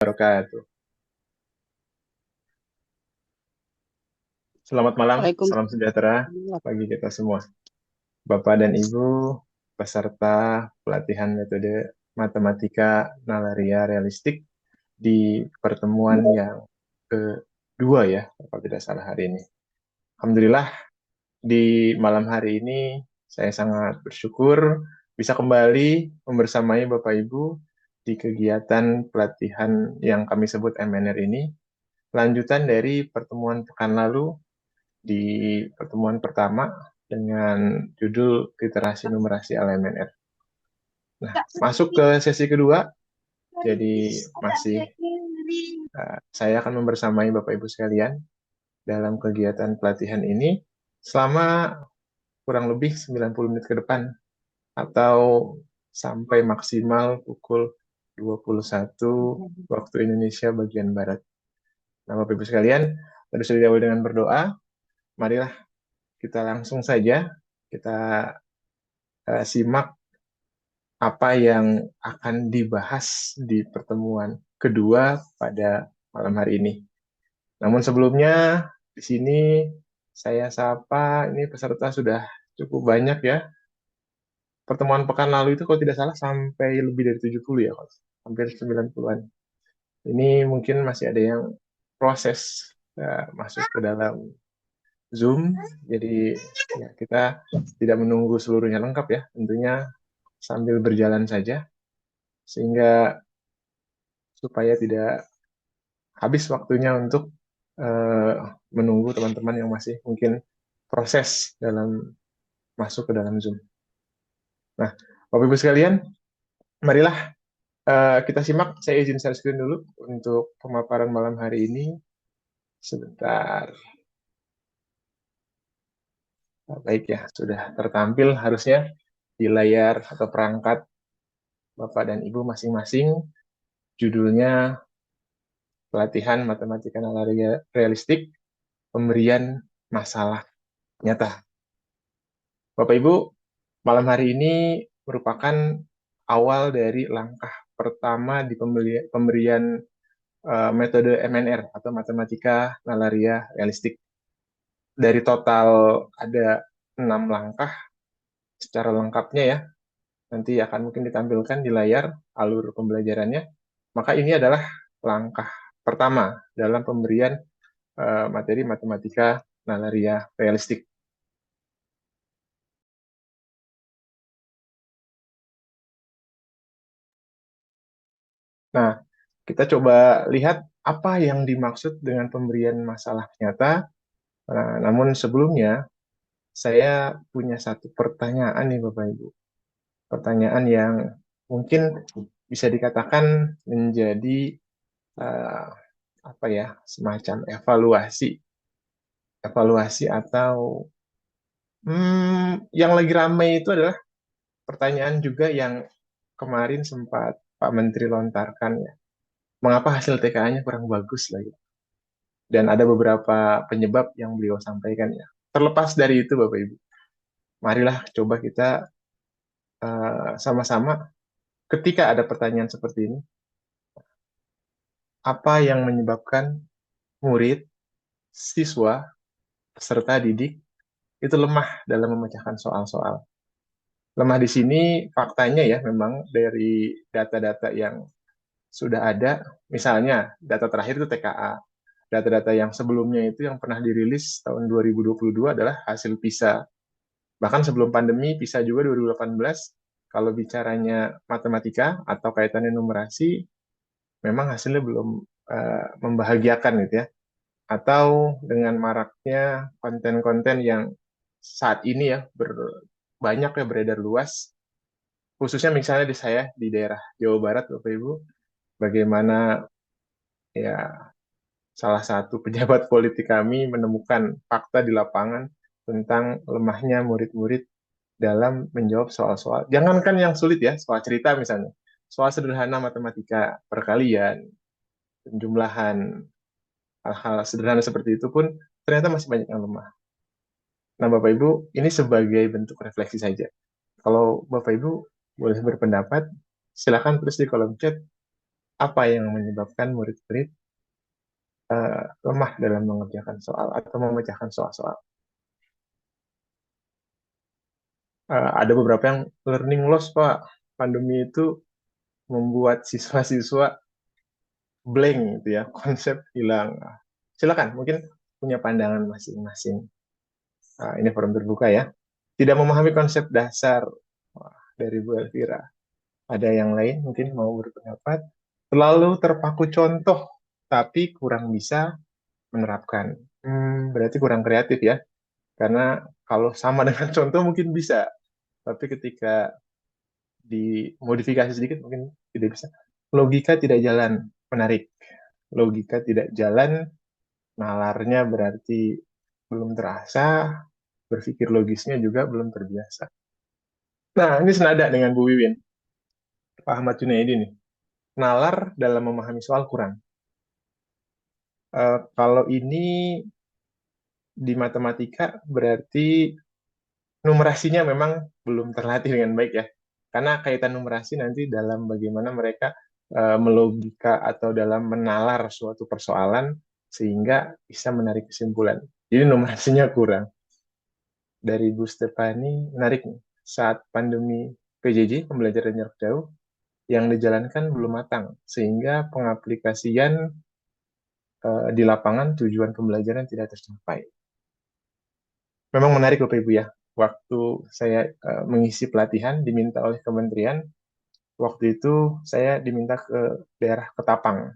wabarakatuh. Selamat malam, salam Waalaikumsalam. sejahtera bagi kita semua. Bapak dan Ibu, peserta pelatihan metode matematika nalaria realistik di pertemuan yang kedua ya, kalau tidak salah hari ini. Alhamdulillah, di malam hari ini saya sangat bersyukur bisa kembali membersamai Bapak Ibu di kegiatan pelatihan yang kami sebut MNR ini, lanjutan dari pertemuan pekan lalu di pertemuan pertama dengan judul literasi numerasi ala MNR. Nah, masuk ke sesi kedua, jadi masih saya akan membersamai Bapak Ibu sekalian dalam kegiatan pelatihan ini selama kurang lebih 90 menit ke depan atau sampai maksimal pukul 21 waktu Indonesia bagian Barat. Nah, Bapak Ibu sekalian, terlebih dahulu dengan berdoa, marilah kita langsung saja kita simak apa yang akan dibahas di pertemuan kedua pada malam hari ini. Namun sebelumnya, di sini saya sapa, ini peserta sudah cukup banyak ya. Pertemuan pekan lalu itu kalau tidak salah sampai lebih dari 70 ya, Coach. Hampir 90-an. Ini mungkin masih ada yang proses masuk ke dalam Zoom, jadi ya kita tidak menunggu seluruhnya lengkap ya, tentunya sambil berjalan saja, sehingga supaya tidak habis waktunya untuk eh, menunggu teman-teman yang masih mungkin proses dalam masuk ke dalam Zoom. Nah, Bapak Ibu sekalian, marilah kita simak. Saya izin share screen dulu untuk pemaparan malam hari ini. Sebentar. Nah, baik ya, sudah tertampil harusnya di layar atau perangkat Bapak dan Ibu masing-masing. Judulnya Pelatihan Matematika Nalaria Realistik, Pemberian Masalah Nyata. Bapak Ibu, malam hari ini merupakan awal dari langkah pertama di pemberian metode MNR atau matematika nalaria realistik. Dari total ada 6 langkah secara lengkapnya ya. Nanti akan mungkin ditampilkan di layar alur pembelajarannya. Maka ini adalah langkah pertama dalam pemberian materi matematika nalaria realistik. Nah, kita coba lihat apa yang dimaksud dengan pemberian masalah nyata. Nah, namun sebelumnya, saya punya satu pertanyaan nih Bapak Ibu. Pertanyaan yang mungkin bisa dikatakan menjadi eh, apa ya, semacam evaluasi. Evaluasi atau yang lagi ramai itu adalah pertanyaan juga yang kemarin sempat Pak Menteri lontarkan ya. Mengapa hasil TKA-nya kurang bagus lagi? Dan ada beberapa penyebab yang beliau sampaikan ya. Terlepas dari itu Bapak Ibu, marilah coba kita sama-sama ketika ada pertanyaan seperti ini, apa yang menyebabkan murid, siswa, peserta didik itu lemah dalam memecahkan soal-soal. Lemah di sini faktanya ya memang dari data-data yang sudah ada, misalnya data terakhir itu TKA. Data-data yang sebelumnya itu yang pernah dirilis tahun 2022 adalah hasil PISA. Bahkan sebelum pandemi, PISA juga 2018, kalau bicaranya matematika atau kaitannya numerasi, memang hasilnya belum membahagiakan gitu ya. Atau dengan maraknya konten-konten yang saat ini ya banyak ya beredar luas, khususnya misalnya di saya di daerah Jawa Barat, Bapak Ibu, bagaimana ya salah satu pejabat politik kami menemukan fakta di lapangan tentang lemahnya murid-murid dalam menjawab soal-soal. Jangankan yang sulit ya, soal cerita misalnya. Soal sederhana matematika, perkalian, penjumlahan, hal-hal sederhana seperti itu pun ternyata masih banyak yang lemah. Nah, Bapak Ibu, ini sebagai bentuk refleksi saja. Kalau Bapak Ibu boleh berpendapat, silakan tulis di kolom chat apa yang menyebabkan murid-murid lemah dalam mengerjakan soal atau memecahkan soal-soal. Ada beberapa yang learning loss, Pak. Pandemi itu membuat siswa-siswa blank gitu ya, konsep hilang. Silakan, mungkin punya pandangan masing-masing. Ini forum terbuka ya. Tidak memahami konsep dasar. Wah, dari Bu Elvira. Ada yang lain mungkin mau berpendapat. Terlalu terpaku contoh, tapi kurang bisa menerapkan. Berarti kurang kreatif ya. Karena kalau sama dengan contoh mungkin bisa. Tapi ketika dimodifikasi sedikit mungkin tidak bisa. Logika tidak jalan. Menarik. Logika tidak jalan, nalarnya berarti belum terasa, berpikir logisnya juga belum terbiasa. Nah, ini senada dengan Bu Wiwin, Pak Ahmad Junaidi nih. Nalar dalam memahami soal kurang. Kalau ini di matematika berarti numerasinya memang belum terlatih dengan baik ya. Karena kaitan numerasi nanti dalam bagaimana mereka melogika atau dalam menalar suatu persoalan sehingga bisa menarik kesimpulan. Jadi numerasinya kurang. Dari Bu Stefani, menarik nih. Saat pandemi PJJ, pembelajaran jarak jauh, yang dijalankan belum matang, sehingga pengaplikasian di lapangan tujuan pembelajaran tidak tercapai. Memang menarik Bapak Ibu ya, waktu saya mengisi pelatihan diminta oleh kementerian, waktu itu saya diminta ke daerah Ketapang,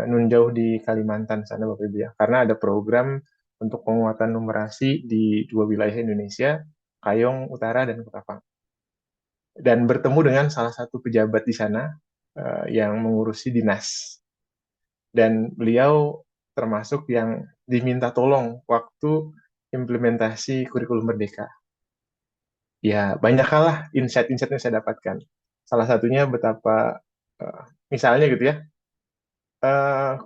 nun jauh di Kalimantan sana Bapak Ibu ya, karena ada program untuk penguatan numerasi di dua wilayah Indonesia, Kayong Utara dan Ketapang. Dan bertemu dengan salah satu pejabat di sana yang mengurusi dinas. Dan beliau termasuk yang diminta tolong waktu implementasi kurikulum Merdeka. Ya, banyak hal lah insight-insight yang saya dapatkan. Salah satunya betapa, uh, misalnya gitu ya,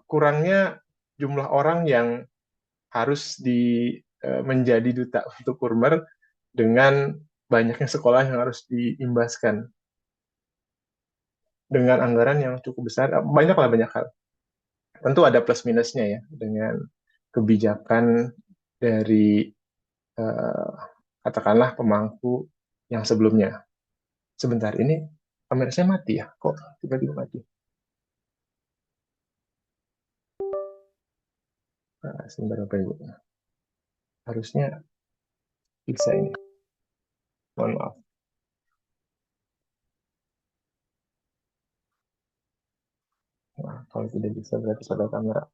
kurangnya jumlah orang yang harus menjadi duta untuk Kurmer dengan banyaknya sekolah yang harus diimbaskan dengan anggaran yang cukup besar. Banyak lah banyak hal. Tentu ada plus minusnya ya dengan kebijakan dari eh, katakanlah pemangku yang sebelumnya. Sebentar, ini kamera saya mati ya? Kok tiba-tiba mati? Sebentar Bapak Ibu. Harusnya bisa ini. Mohon maaf. Nah, kalau tidak bisa berarti pada kamera.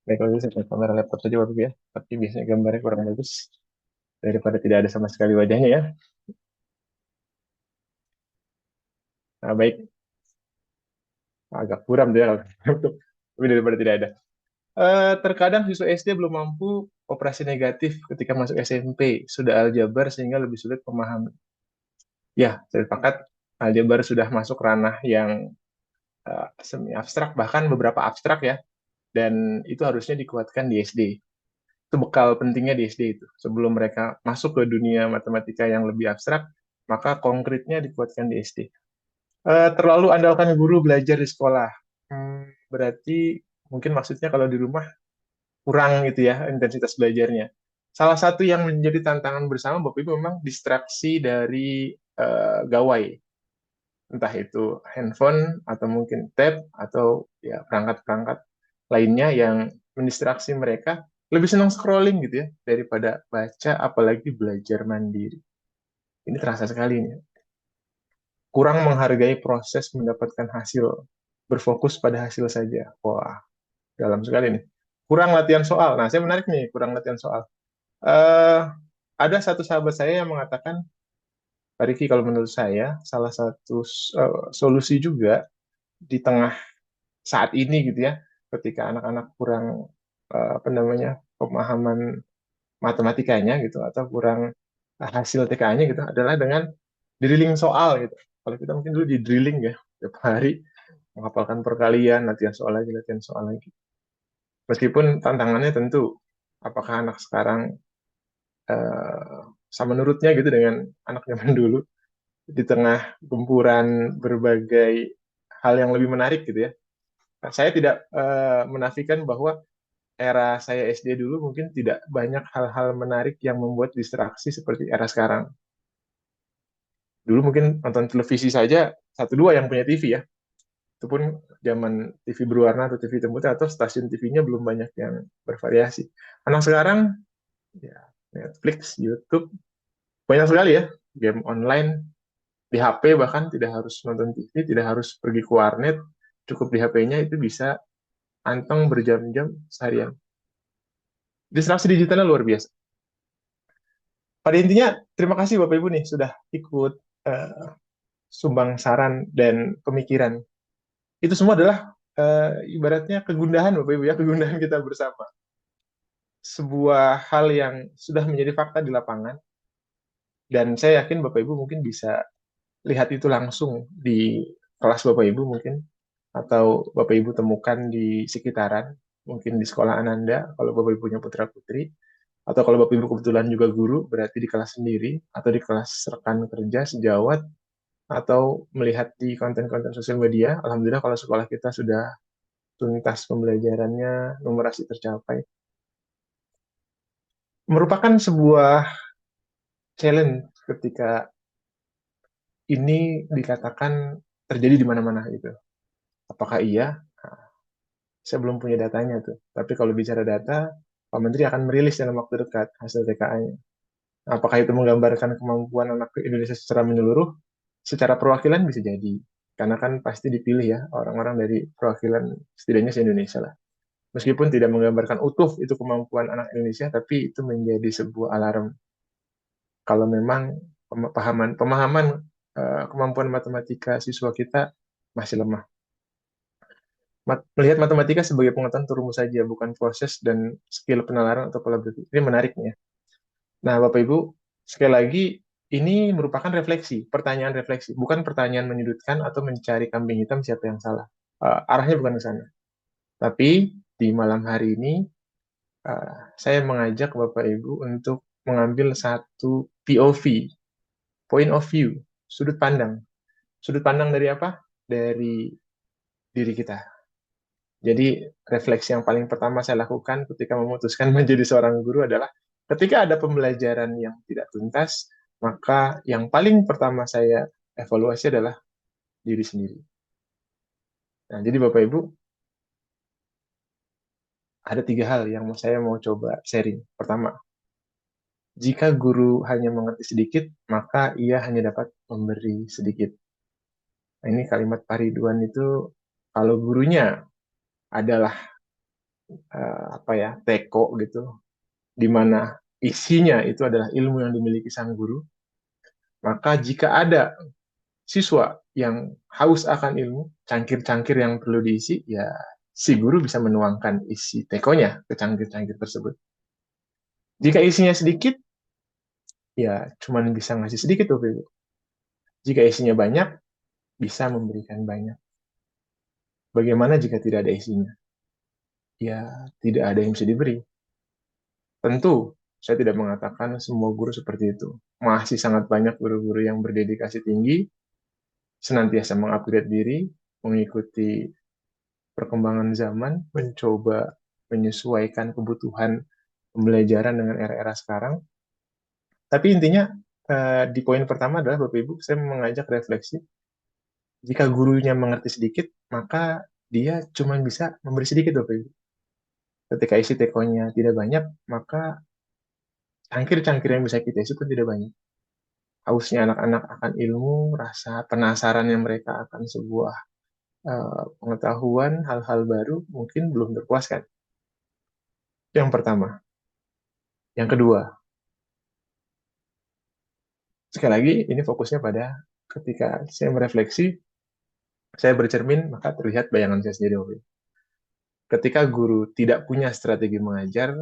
Baik, kalau gitu saya pakai kamera laptop saja Bapak Ibu ya. Tapi biasanya gambarnya kurang bagus daripada tidak ada sama sekali wajahnya ya. Nah, baik, agak kuram dia kalau laptop. Tapi daripada tidak ada. Terkadang siswa SD belum mampu operasi negatif ketika masuk SMP, sudah aljabar sehingga lebih sulit memahami. Ya, saya sepakat aljabar sudah masuk ranah yang semi abstrak, bahkan beberapa abstrak ya, dan itu harusnya dikuatkan di SD. Itu bekal pentingnya di SD itu. Sebelum mereka masuk ke dunia matematika yang lebih abstrak, maka konkretnya dikuatkan di SD. Terlalu andalkan guru belajar di sekolah. Berarti mungkin maksudnya kalau di rumah kurang gitu ya intensitas belajarnya. Salah satu yang menjadi tantangan bersama Bapak Ibu memang distraksi dari gawai, entah itu handphone atau mungkin tab atau ya perangkat-perangkat lainnya yang mendistraksi mereka lebih senang scrolling gitu ya daripada baca apalagi belajar mandiri. Ini terasa sekali nih. Kurang menghargai proses mendapatkan hasil, berfokus pada hasil saja. Wah, dalam sekali nih. Kurang latihan soal. Nah, saya menarik nih, kurang latihan soal. eh ada satu sahabat saya yang mengatakan, Pak Riki, kalau menurut saya, salah satu solusi juga di tengah saat ini gitu ya, ketika anak-anak kurang apa namanya pemahaman matematikanya gitu atau kurang hasil TK-nya gitu adalah dengan drilling soal gitu. Kalau kita mungkin dulu di drilling ya, tiap hari menghafalkan perkalian, latihan soal lagi. Meskipun tantangannya tentu, apakah anak sekarang sama nurutnya gitu dengan anak zaman dulu di tengah gempuran berbagai hal yang lebih menarik gitu ya. Nah, saya tidak menafikan bahwa era saya SD dulu mungkin tidak banyak hal-hal menarik yang membuat distraksi seperti era sekarang. Dulu mungkin nonton televisi saja satu dua yang punya TV ya. Itu pun zaman TV berwarna atau TV hitam putih atau stasiun TV-nya belum banyak yang bervariasi. Anak sekarang ya Netflix, YouTube, banyak sekali ya game online di HP, bahkan tidak harus nonton TV, tidak harus pergi ke warnet, cukup di HP-nya itu bisa anteng berjam-jam seharian. Distraksi digitalnya luar biasa. Pada intinya, terima kasih Bapak Ibu nih sudah ikut uh, sumbang saran dan pemikiran. Itu semua adalah ibaratnya kegundahan Bapak Ibu ya, kegundahan kita bersama. Sebuah hal yang sudah menjadi fakta di lapangan, dan saya yakin Bapak Ibu mungkin bisa lihat itu langsung di kelas Bapak Ibu mungkin, atau Bapak Ibu temukan di sekitaran, mungkin di sekolah Ananda, kalau Bapak Ibu punya putra-putri, atau kalau Bapak Ibu kebetulan juga guru, berarti di kelas sendiri, atau di kelas rekan kerja sejawat, atau melihat di konten-konten sosial media. Alhamdulillah kalau sekolah kita sudah tuntas pembelajarannya, numerasi tercapai. Merupakan sebuah challenge ketika ini dikatakan terjadi di mana-mana gitu. Apakah iya? Nah, saya belum punya datanya tuh. Tapi kalau bicara data, Pak Menteri akan merilis dalam waktu dekat hasil TKA-nya. Apakah itu menggambarkan kemampuan anak Indonesia secara menyeluruh? Secara perwakilan bisa jadi. Karena kan pasti dipilih ya orang-orang dari perwakilan setidaknya se-Indonesia lah. Meskipun tidak menggambarkan utuh itu kemampuan anak Indonesia, tapi itu menjadi sebuah alarm kalau memang pemahaman kemampuan matematika siswa kita masih lemah. Melihat matematika sebagai pengetahuan atau rumus saja, bukan proses dan skill penalaran atau pola berpikir. Ini menariknya. Nah, Bapak Ibu, sekali lagi, ini merupakan refleksi, pertanyaan refleksi, bukan pertanyaan menyudutkan atau mencari kambing hitam siapa yang salah. Arahnya bukan ke sana. Tapi di malam hari ini, saya mengajak Bapak Ibu untuk mengambil satu POV, point of view, sudut pandang. Sudut pandang dari apa? Dari diri kita. Jadi refleksi yang paling pertama saya lakukan ketika memutuskan menjadi seorang guru adalah ketika ada pembelajaran yang tidak tuntas, maka yang paling pertama saya evaluasi adalah diri sendiri. Nah, jadi Bapak Ibu, ada tiga hal yang saya mau coba sharing. Pertama, jika guru hanya mengerti sedikit, maka ia hanya dapat memberi sedikit. Nah, ini kalimat Pak Ridwan itu, kalau gurunya adalah apa ya, teko gitu, di mana isinya itu adalah ilmu yang dimiliki sang guru, maka jika ada siswa yang haus akan ilmu, cangkir-cangkir yang perlu diisi, ya si guru bisa menuangkan isi tekonya ke cangkir-cangkir tersebut. Jika isinya sedikit, ya cuma bisa ngasih sedikit tuh, Ibu. Jika isinya banyak, bisa memberikan banyak. Bagaimana jika tidak ada isinya? Ya, tidak ada yang bisa diberi. Tentu, saya tidak mengatakan semua guru seperti itu. Masih sangat banyak guru-guru yang berdedikasi tinggi, senantiasa mengupgrade diri, mengikuti perkembangan zaman, mencoba menyesuaikan kebutuhan pembelajaran dengan era-era sekarang. Tapi intinya di poin pertama adalah Bapak Ibu, saya mengajak refleksi. Jika gurunya mengerti sedikit, maka dia cuma bisa memberi sedikit Bapak Ibu. Ketika isi tekonya tidak banyak, maka cangkir-cangkir yang bisa kita isi pun tidak banyak. Hausnya anak-anak akan ilmu, rasa penasaran yang mereka akan sebuah pengetahuan, hal-hal baru mungkin belum terpuaskan. Yang pertama. Yang kedua, sekali lagi ini fokusnya pada ketika saya merefleksi, saya bercermin, maka terlihat bayangan saya sendiri. Ketika guru tidak punya strategi mengajar,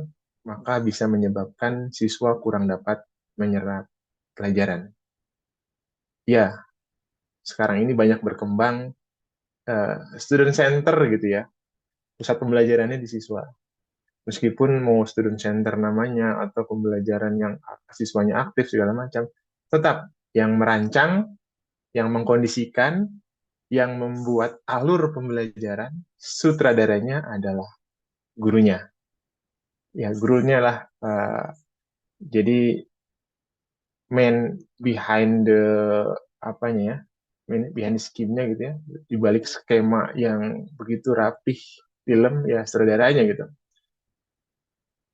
maka bisa menyebabkan siswa kurang dapat menyerap pelajaran. Ya, sekarang ini banyak berkembang student center gitu ya, pusat pembelajarannya di siswa. Meskipun mau student center namanya atau pembelajaran yang siswanya aktif segala macam, tetap yang merancang, yang mengkondisikan, yang membuat alur pembelajaran, sutradaranya adalah gurunya. Ya, gurunya lah. Jadi main behind the apanya ya, behind the scheme-nya gitu ya, di balik skema yang begitu rapih film ya sutradaranya gitu.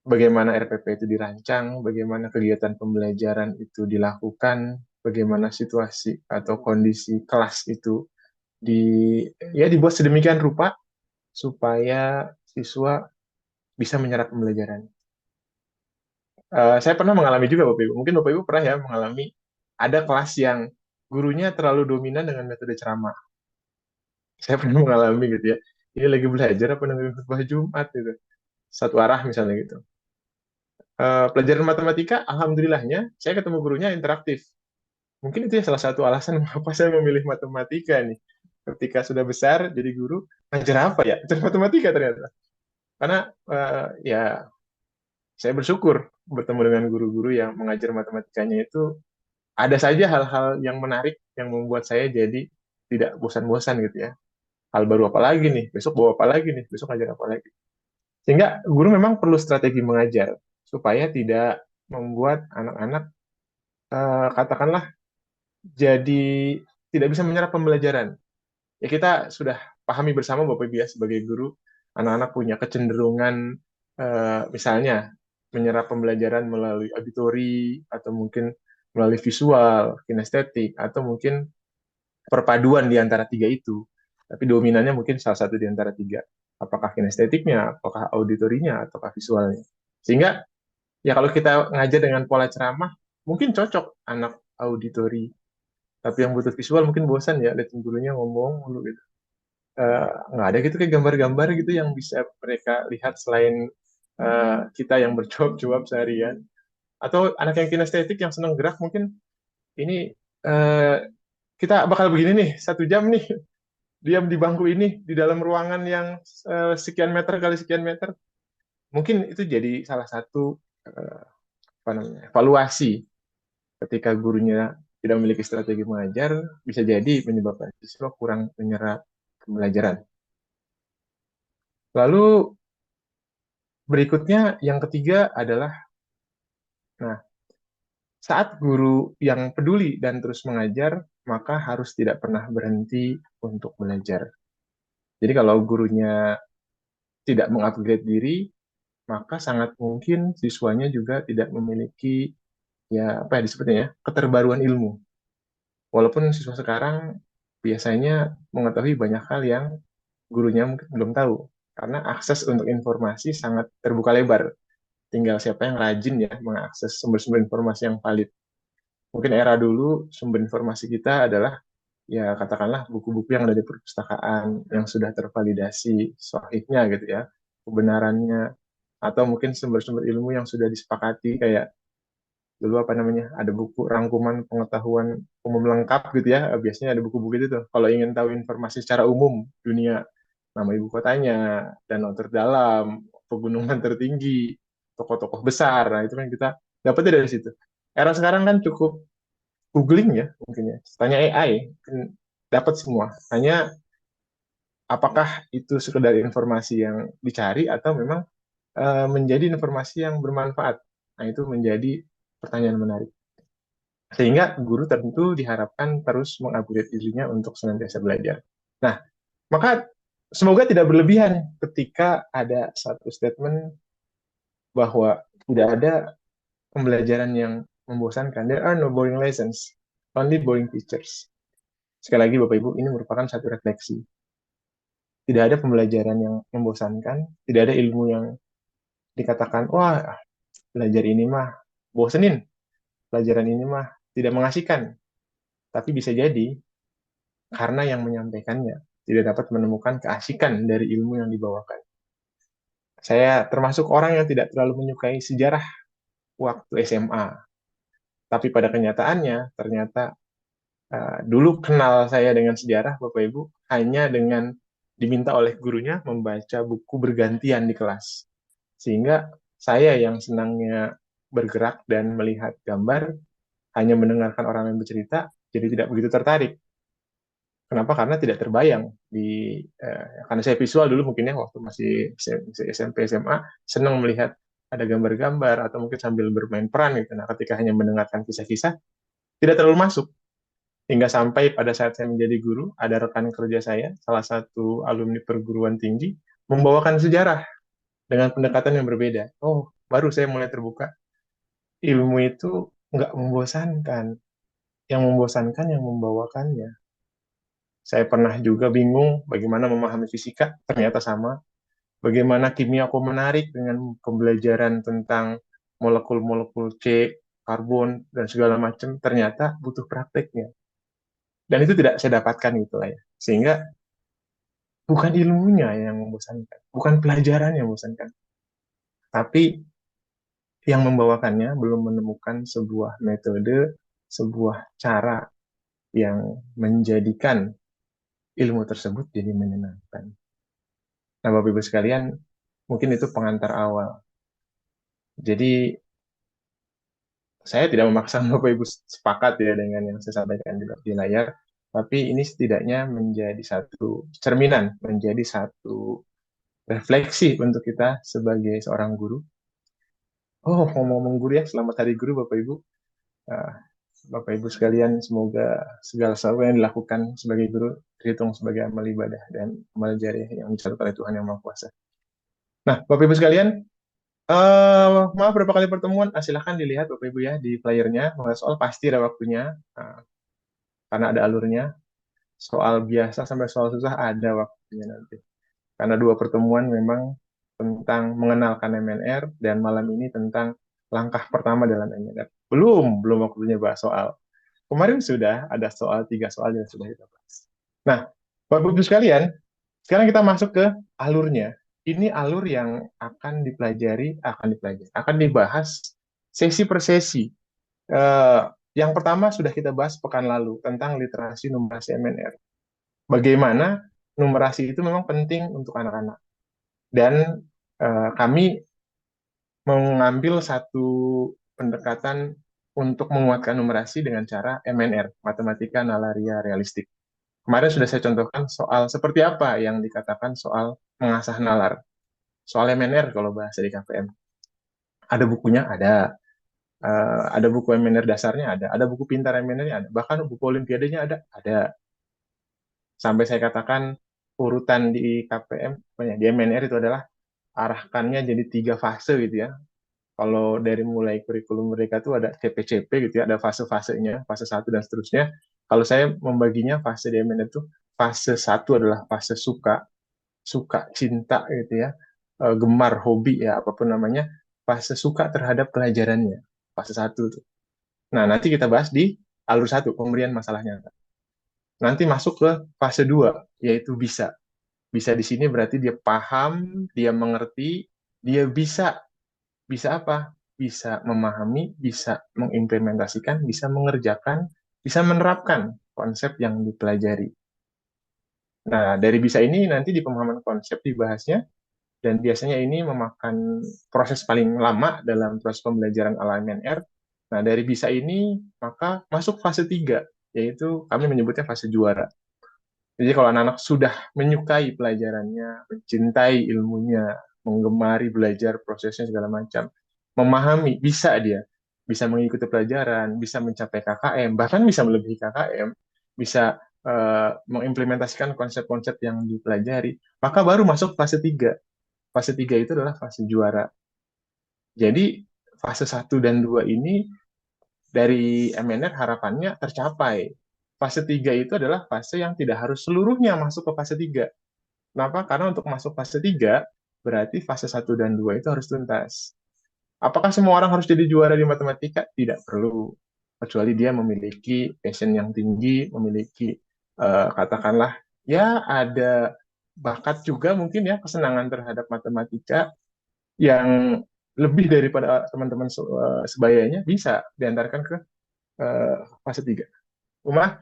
Bagaimana RPP itu dirancang, bagaimana kegiatan pembelajaran itu dilakukan, bagaimana situasi atau kondisi kelas itu di ya dibuat sedemikian rupa supaya siswa bisa menyerap pembelajaran. Saya pernah mengalami juga Bapak Ibu. Mungkin Bapak Ibu pernah ya mengalami ada kelas yang gurunya terlalu dominan dengan metode ceramah. Saya pernah mengalami gitu ya. Ini lagi belajar apa dengerin khutbah Jumat gitu. Satu arah misalnya gitu. Pelajaran matematika, alhamdulillahnya saya ketemu gurunya interaktif. Mungkin itu ya salah satu alasan mengapa saya memilih matematika nih. Ketika sudah besar jadi guru, ngajar apa ya? Ngajar matematika ternyata. Karena ya saya bersyukur bertemu dengan guru-guru yang mengajar matematikanya itu ada saja hal-hal yang menarik yang membuat saya jadi tidak bosan-bosan gitu ya. Hal baru apa lagi nih? Besok bawa apa lagi nih? Besok ngajar apa lagi? Sehingga guru memang perlu strategi mengajar supaya tidak membuat anak-anak katakanlah jadi tidak bisa menyerap pembelajaran. Ya kita sudah pahami bersama Bapak Ibu ya sebagai guru, anak-anak punya kecenderungan misalnya menyerap pembelajaran melalui auditori atau mungkin melalui visual, kinestetik atau mungkin perpaduan di antara tiga itu. Tapi dominannya mungkin salah satu di antara tiga. Apakah kinestetiknya, apakah auditorinya, ataukah visualnya. Sehingga ya kalau kita ngajar dengan pola ceramah, mungkin cocok anak auditori. Tapi yang butuh visual mungkin bosan ya, lihat gurunya ngomong mulu gitu. Nggak ada gitu kayak gambar-gambar gitu yang bisa mereka lihat selain kita yang berjawab-jawab seharian. Atau anak yang kinestetik yang senang gerak mungkin ini uh, kita bakal begini nih, 1 jam nih diam di bangku ini di dalam ruangan yang sekian meter kali sekian meter. Mungkin itu jadi salah satu uh, apa namanya evaluasi ketika gurunya tidak memiliki strategi mengajar bisa jadi menyebabkan siswa kurang menyerap pembelajaran. Lalu berikutnya yang ketiga adalah nah saat guru yang peduli dan terus mengajar maka harus tidak pernah berhenti untuk belajar. Jadi kalau gurunya tidak mengupgrade diri maka sangat mungkin siswanya juga tidak memiliki ya apa ya disebutnya ya keterbaruan ilmu. Walaupun siswa sekarang biasanya mengetahui banyak hal yang gurunya mungkin belum tahu karena akses untuk informasi sangat terbuka lebar. Tinggal siapa yang rajin ya mengakses sumber-sumber informasi yang valid. Mungkin era dulu sumber informasi kita adalah ya katakanlah buku-buku yang ada di perpustakaan yang sudah tervalidasi sahihnya gitu ya kebenarannya atau mungkin sumber-sumber ilmu yang sudah disepakati kayak dulu apa namanya ada buku rangkuman pengetahuan umum lengkap gitu ya biasanya ada buku-buku itu tuh kalau ingin tahu informasi secara umum dunia nama ibu kotanya danau terdalam pegunungan tertinggi tokoh-tokoh besar nah itu kan kita dapetnya dari situ era sekarang kan cukup googling ya mungkin ya tanya AI kan dapat semua hanya apakah itu sekedar informasi yang dicari atau memang menjadi informasi yang bermanfaat nah itu menjadi pertanyaan menarik. Sehingga guru tentu diharapkan terus mengupgrade dirinya untuk senantiasa belajar. Nah, maka semoga tidak berlebihan ketika ada satu statement bahwa tidak ada pembelajaran yang membosankan. There are no boring lessons, only boring teachers. Sekali lagi Bapak Ibu, ini merupakan satu refleksi. Tidak ada pembelajaran yang membosankan, tidak ada ilmu yang dikatakan, wah belajar ini mah bosenin, pelajaran ini mah tidak mengasihkan. Tapi bisa jadi karena yang menyampaikannya tidak dapat menemukan keasikan dari ilmu yang dibawakan. Saya termasuk orang yang tidak terlalu menyukai sejarah waktu SMA, tapi pada kenyataannya ternyata dulu kenal saya dengan sejarah Bapak Ibu hanya dengan diminta oleh gurunya membaca buku bergantian di kelas. Sehingga saya yang senangnya bergerak dan melihat gambar, hanya mendengarkan orang lain bercerita, jadi tidak begitu tertarik. Kenapa? Karena tidak terbayang karena saya visual dulu mungkin ya waktu masih SMP SMA senang melihat ada gambar-gambar atau mungkin sambil bermain peran gitu. Nah, ketika hanya mendengarkan kisah-kisah tidak terlalu masuk. Hingga sampai pada saat saya menjadi guru, ada rekan kerja saya, salah satu alumni perguruan tinggi, membawakan sejarah dengan pendekatan yang berbeda. Oh, baru saya mulai terbuka. Ilmu itu nggak membosankan. Yang membosankan yang membawakannya. Saya pernah juga bingung bagaimana memahami fisika, ternyata sama. Bagaimana kimia kok menarik dengan pembelajaran tentang molekul-molekul C, karbon, dan segala macam, ternyata butuh prakteknya. Dan itu tidak saya dapatkan gitu lah ya. Sehingga bukan ilmunya yang membosankan, bukan pelajaran yang membosankan, tapi yang membawakannya belum menemukan sebuah metode, sebuah cara yang menjadikan ilmu tersebut jadi menyenangkan. Nah, Bapak Ibu sekalian, mungkin itu pengantar awal. Jadi, saya tidak memaksa Bapak Ibu sepakat ya dengan yang saya sampaikan di layar, tapi ini setidaknya menjadi satu cerminan, menjadi satu refleksi untuk kita sebagai seorang guru. Oh, ngomong-ngomong guru ya, selamat Hari Guru Bapak Ibu. Nah, Bapak Ibu sekalian, semoga segala sesuatu yang dilakukan sebagai guru terhitung sebagai amal ibadah dan amal jariah yang dicatat oleh Tuhan Yang Maha Kuasa. Nah, Bapak Ibu sekalian, maaf berapa kali pertemuan, silahkan dilihat Bapak Ibu ya di playernya. Soal pasti ada waktunya, karena ada alurnya. Soal biasa sampai soal susah ada waktunya nanti. Karena dua pertemuan memang tentang mengenalkan MNR dan malam ini tentang langkah pertama dalam MNR. Belum waktunya bahas soal. Kemarin sudah ada soal, 3 soal yang sudah kita bahas. Nah, Bapak Ibu sekalian, sekarang kita masuk ke alurnya. Ini alur yang akan dibahas sesi per sesi. Eh, yang pertama sudah kita bahas pekan lalu tentang literasi numerasi MNR. Bagaimana numerasi itu memang penting untuk anak-anak. Dan kami mengambil satu pendekatan untuk menguatkan numerasi dengan cara MNR, matematika nalaria realistik. Kemarin sudah saya contohkan soal seperti apa yang dikatakan soal mengasah nalar. Soal MNR kalau bahasa di KPM. Ada bukunya, ada. Ada buku MNR dasarnya, ada buku pintar MNR-nya, ada. Bahkan buku olimpiadanya ada. Sampai saya katakan urutan di KPM, di MNR itu adalah arahkannya jadi 3 fase gitu ya. Kalau dari mulai kurikulum mereka tuh ada CP-CP gitu ya, ada fase-fasenya, fase 1 dan seterusnya. Kalau saya membaginya fase di MNR itu, fase 1 adalah fase suka, cinta gitu ya, gemar, hobi ya, apapun namanya, fase suka terhadap pelajarannya, fase 1 tuh. Nah, nanti kita bahas di alur 1, pemberian masalahnya. Nanti masuk ke fase 2 yaitu bisa. Bisa di sini berarti dia paham, dia mengerti, dia bisa. Bisa apa? Bisa memahami, bisa mengimplementasikan, bisa mengerjakan, bisa menerapkan konsep yang dipelajari. Nah, dari bisa ini nanti di pemahaman konsep dibahasnya, dan biasanya ini memakan proses paling lama dalam proses pembelajaran ala MNR. Nah, dari bisa ini, maka masuk fase 3, yaitu kami menyebutnya fase juara. Jadi kalau anak-anak sudah menyukai pelajarannya, mencintai ilmunya, menggemari belajar prosesnya segala macam, memahami, bisa dia, bisa mengikuti pelajaran, bisa mencapai KKM, bahkan bisa melebihi KKM, bisa mengimplementasikan konsep-konsep yang dipelajari, maka baru masuk fase 3. Fase 3 itu adalah fase juara. Jadi fase 1 dan 2 ini dari MNR harapannya tercapai. Fase 3 itu adalah fase yang tidak harus seluruhnya masuk ke fase 3. Kenapa? Karena untuk masuk fase 3, berarti fase 1 dan 2 itu harus tuntas. Apakah semua orang harus jadi juara di matematika? Tidak perlu. Kecuali dia memiliki passion yang tinggi, memiliki, katakanlah, ya ada bakat juga mungkin ya, kesenangan terhadap matematika yang lebih daripada teman-teman sebayanya, bisa diantarkan ke fase 3. Uma,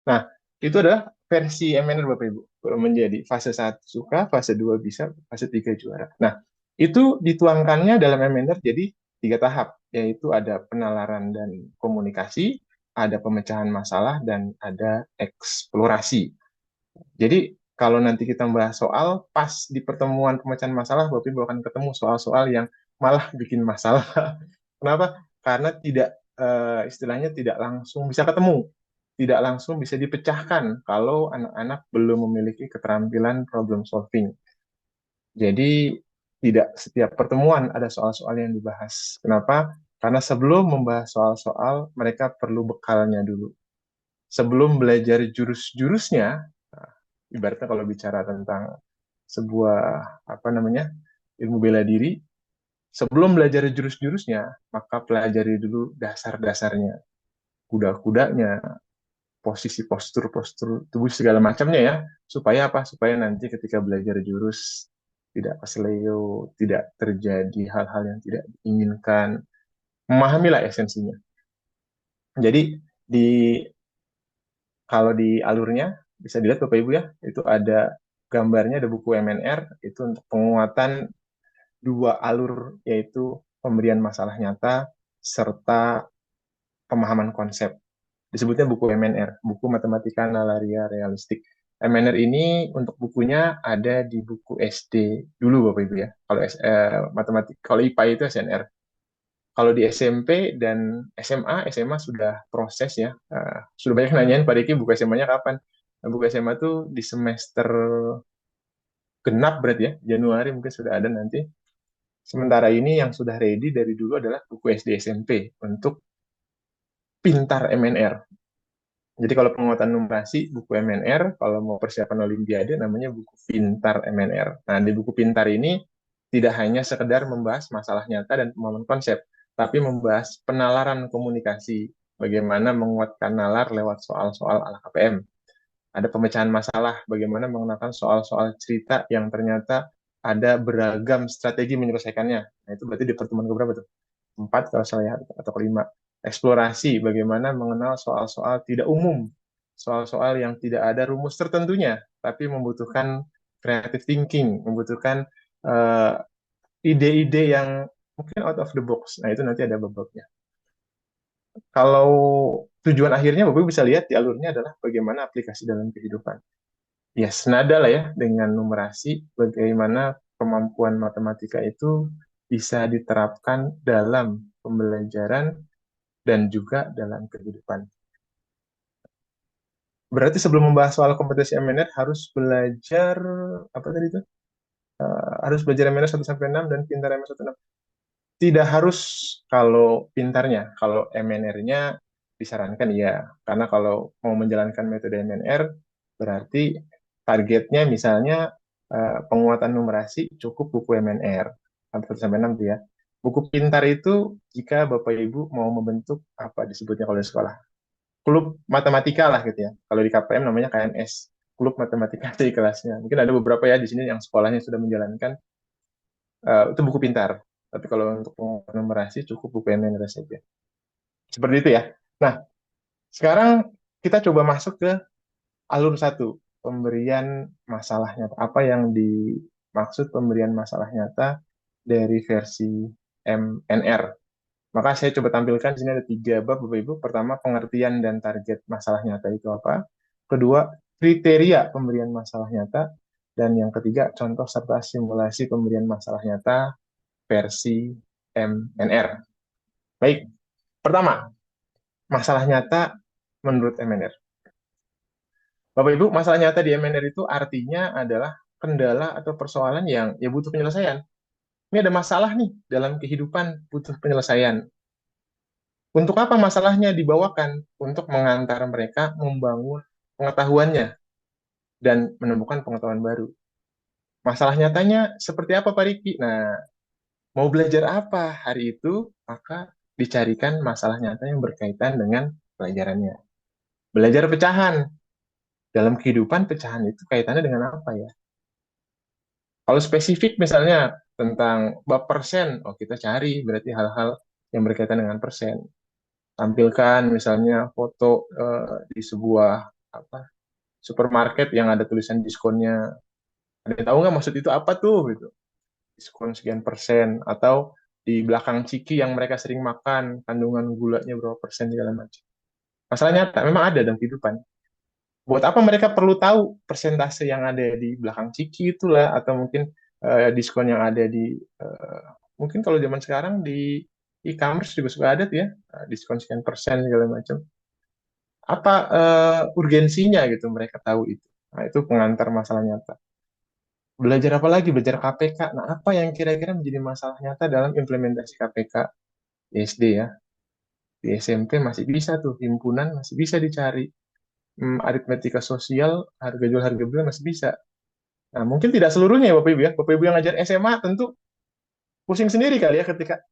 Nah, itu adalah versi MNR Bapak Ibu. Menjadi fase 1 suka, fase 2 bisa, fase 3 juara. Nah, itu dituangkannya dalam MNR jadi 3 tahap, yaitu ada penalaran dan komunikasi, ada pemecahan masalah, dan ada eksplorasi. Jadi, kalau nanti kita membahas soal, pas di pertemuan pemecahan masalah, Bapak Ibu akan ketemu soal-soal yang malah bikin masalah. Kenapa? Karena tidak istilahnya tidak langsung bisa ketemu, tidak langsung bisa dipecahkan kalau anak-anak belum memiliki keterampilan problem solving. Jadi tidak setiap pertemuan ada soal-soal yang dibahas. Kenapa? Karena sebelum membahas soal-soal, mereka perlu bekalnya dulu. Sebelum belajar jurus-jurusnya, nah, ibaratnya kalau bicara tentang sebuah apa namanya ilmu bela diri, sebelum belajar jurus-jurusnya, maka pelajari dulu dasar-dasarnya, kuda-kudanya, posisi postur-postur tubuh segala macamnya ya, supaya apa? Supaya nanti ketika belajar jurus tidak kesleo, tidak terjadi hal-hal yang tidak diinginkan, memahamilah esensinya. Jadi di kalau di alurnya bisa dilihat Bapak Ibu ya, itu ada gambarnya, ada buku MNR itu untuk penguatan dua alur, yaitu pemberian masalah nyata serta pemahaman konsep. Disebutnya buku MNR, buku Matematika Nalaria Realistik. MNR ini untuk bukunya ada di buku SD dulu Bapak Ibu ya. Kalau matematik, kalau IPA itu SNR. Kalau di SMP dan SMA sudah proses ya. Sudah banyak nanyain Pak Riki buku SMA-nya kapan? Nah, buku SMA tuh di semester genap berarti ya, Januari mungkin sudah ada nanti. Sementara ini yang sudah ready dari dulu adalah buku SD SMP untuk pintar MNR. Jadi kalau penguatan numerasi, buku MNR, kalau mau persiapan Olimpiade, namanya buku Pintar MNR. Nah, di buku Pintar ini tidak hanya sekedar membahas masalah nyata dan pemahaman konsep, tapi membahas penalaran komunikasi, bagaimana menguatkan nalar lewat soal-soal ala KPM. Ada pemecahan masalah, bagaimana mengenalkan soal-soal cerita yang ternyata ada beragam strategi menyelesaikannya. Nah, itu berarti di pertemuan keberapa tuh? 4 kalau saya atau kelima. Eksplorasi, bagaimana mengenal soal-soal tidak umum, soal-soal yang tidak ada rumus tertentunya, tapi membutuhkan creative thinking, membutuhkan eh, ide-ide yang mungkin out of the box. Nah, itu nanti ada babaknya. Kalau tujuan akhirnya, Bapak bisa lihat di alurnya adalah bagaimana aplikasi dalam kehidupan. Ya, senada lah ya dengan numerasi, bagaimana kemampuan matematika itu bisa diterapkan dalam pembelajaran dan juga dalam kehidupan. Berarti sebelum membahas soal kompetensi MNR harus belajar apa tadi itu? Harus belajar MNR 1 sampai 6 dan pintar MNR 1 6. Tidak harus kalau pintarnya, kalau MNR-nya disarankan iya. Karena kalau mau menjalankan metode MNR berarti targetnya misalnya penguatan numerasi cukup buku MNR sampai 1 sampai 6 tuh ya. Buku pintar itu jika Bapak Ibu mau membentuk apa disebutnya kalau di sekolah klub matematika lah gitu ya. Kalau di KPM namanya KNS, klub matematika di kelasnya. Mungkin ada beberapa ya di sini yang sekolahnya sudah menjalankan itu buku pintar. Tapi kalau untuk numerasi cukup buku MNR saja. Seperti itu ya. Nah, sekarang kita coba masuk ke alur satu, pemberian masalah nyata. Apa yang dimaksud pemberian masalah nyata dari versi MNR? Maka saya coba tampilkan di sini ada 3 bab, Bapak Ibu. Pertama, pengertian dan target masalah nyata itu apa. Kedua, kriteria pemberian masalah nyata. Dan yang ketiga, contoh serta simulasi pemberian masalah nyata versi MNR. Baik, pertama, masalah nyata menurut MNR. Bapak Ibu, masalah nyata di MNR itu artinya adalah kendala atau persoalan yang ya butuh penyelesaian. Ini ada masalah nih dalam kehidupan butuh penyelesaian. Untuk apa masalahnya dibawakan? Untuk mengantar mereka membangun pengetahuannya dan menemukan pengetahuan baru. Masalah nyatanya seperti apa Pak Riki? Nah, mau belajar apa hari itu, maka dicarikan masalah nyata yang berkaitan dengan pelajarannya. Belajar pecahan. Dalam kehidupan pecahan itu kaitannya dengan apa ya? Kalau spesifik misalnya tentang bab persen, oh kita cari berarti hal-hal yang berkaitan dengan persen. Tampilkan misalnya foto di sebuah apa supermarket yang ada tulisan diskonnya. Ada yang tahu nggak maksud itu apa tuh gitu? Diskon sekian persen, atau di belakang ciki yang mereka sering makan kandungan gulanya berapa persen segala macam. Masalah nyata memang ada dalam kehidupan. Buat apa mereka perlu tahu persentase yang ada di belakang ciki itulah, atau mungkin diskon yang ada di mungkin kalau zaman sekarang di e-commerce juga suka ada tuh ya, diskon sekian persen segala macam. Apa urgensinya gitu mereka tahu itu? Nah, itu pengantar masalah nyata. Belajar apa lagi? Belajar KPK. Nah, apa yang kira-kira menjadi masalah nyata dalam implementasi KPK di SD ya? Di SMP masih bisa tuh, himpunan masih bisa dicari. Aritmetika sosial, harga jual harga beli masih bisa. Nah, mungkin tidak seluruhnya ya Bapak Ibu ya. Bapak Ibu yang ngajar SMA tentu pusing sendiri kali ya ketika,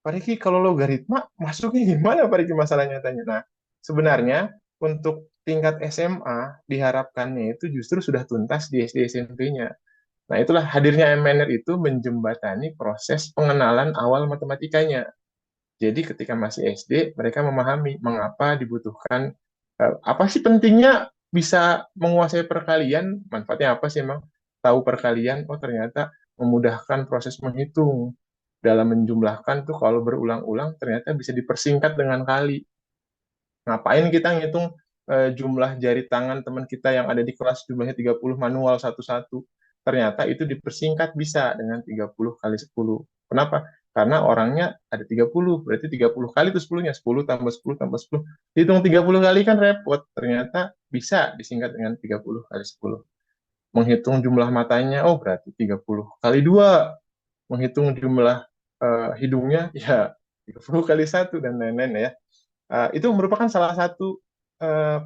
Pak Riki kalau logaritma masuknya gimana Pak Riki masalahnya tanya. Nah, sebenarnya untuk tingkat SMA diharapkannya itu justru sudah tuntas di SD SMP-nya. Nah, itulah hadirnya MNR itu menjembatani proses pengenalan awal matematikanya. Jadi ketika masih SD, mereka memahami mengapa dibutuhkan, apa sih pentingnya bisa menguasai perkalian, manfaatnya apa sih emang tahu perkalian, oh ternyata memudahkan proses menghitung. Dalam menjumlahkan tuh kalau berulang-ulang ternyata bisa dipersingkat dengan kali. Ngapain kita ngitung jumlah jari tangan teman kita yang ada di kelas jumlahnya 30 manual satu-satu. Ternyata itu dipersingkat bisa dengan 30 kali 10. Kenapa? Karena orangnya ada 30, berarti 30 kali itu 10-nya. 10 tambah 10 tambah 10. Hitung 30 kali kan repot. Ternyata bisa disingkat dengan 30 kali 10. Menghitung jumlah matanya, oh berarti 30 kali 2. Menghitung jumlah hidungnya, ya 30 kali 1, dan lain-lain ya. Itu merupakan salah satu uh,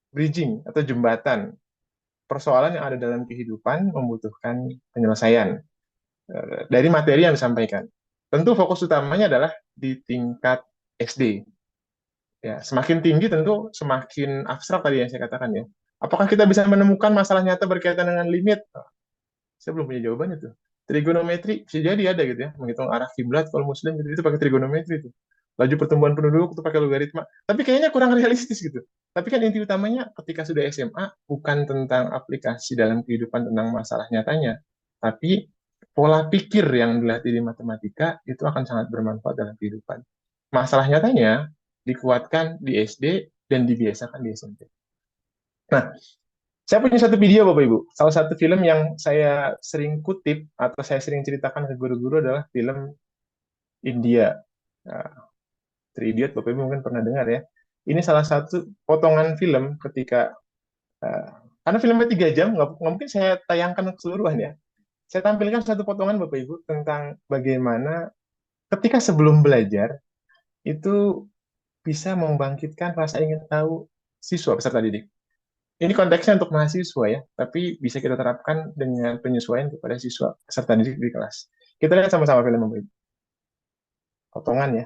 bridging atau jembatan persoalan yang ada dalam kehidupan membutuhkan penyelesaian dari materi yang disampaikan. Tentu fokus utamanya adalah di tingkat SD. Ya, semakin tinggi tentu semakin abstrak tadi yang saya katakan ya. Apakah kita bisa menemukan masalah nyata berkaitan dengan limit? Saya belum punya jawabannya tuh. Trigonometri bisa jadi ada gitu ya, menghitung arah kiblat kalau muslim gitu, itu pakai trigonometri itu. Laju pertumbuhan penduduk itu pakai logaritma. Tapi kayaknya kurang realistis gitu. Tapi kan inti utamanya ketika sudah SMA bukan tentang aplikasi dalam kehidupan tentang masalah nyatanya, tapi pola pikir yang dilatih di matematika itu akan sangat bermanfaat dalam kehidupan. Masalah nyatanya dikuatkan di SD dan dibiasakan di SMP. Nah, saya punya satu video Bapak Ibu. Salah satu film yang saya sering kutip atau saya sering ceritakan ke guru-guru adalah film India. Nah, Three Idiot, Bapak Ibu mungkin pernah dengar ya. Ini salah satu potongan film ketika, uh, karena filmnya 3 jam, nggak mungkin saya tayangkan keseluruhan ya. Saya tampilkan satu potongan Bapak Ibu tentang bagaimana ketika sebelum belajar itu bisa membangkitkan rasa ingin tahu siswa peserta didik. Ini konteksnya untuk mahasiswa ya, tapi bisa kita terapkan dengan penyesuaian kepada siswa peserta didik di kelas. Kita lihat sama-sama film Bapak Ibu. Potongan ya.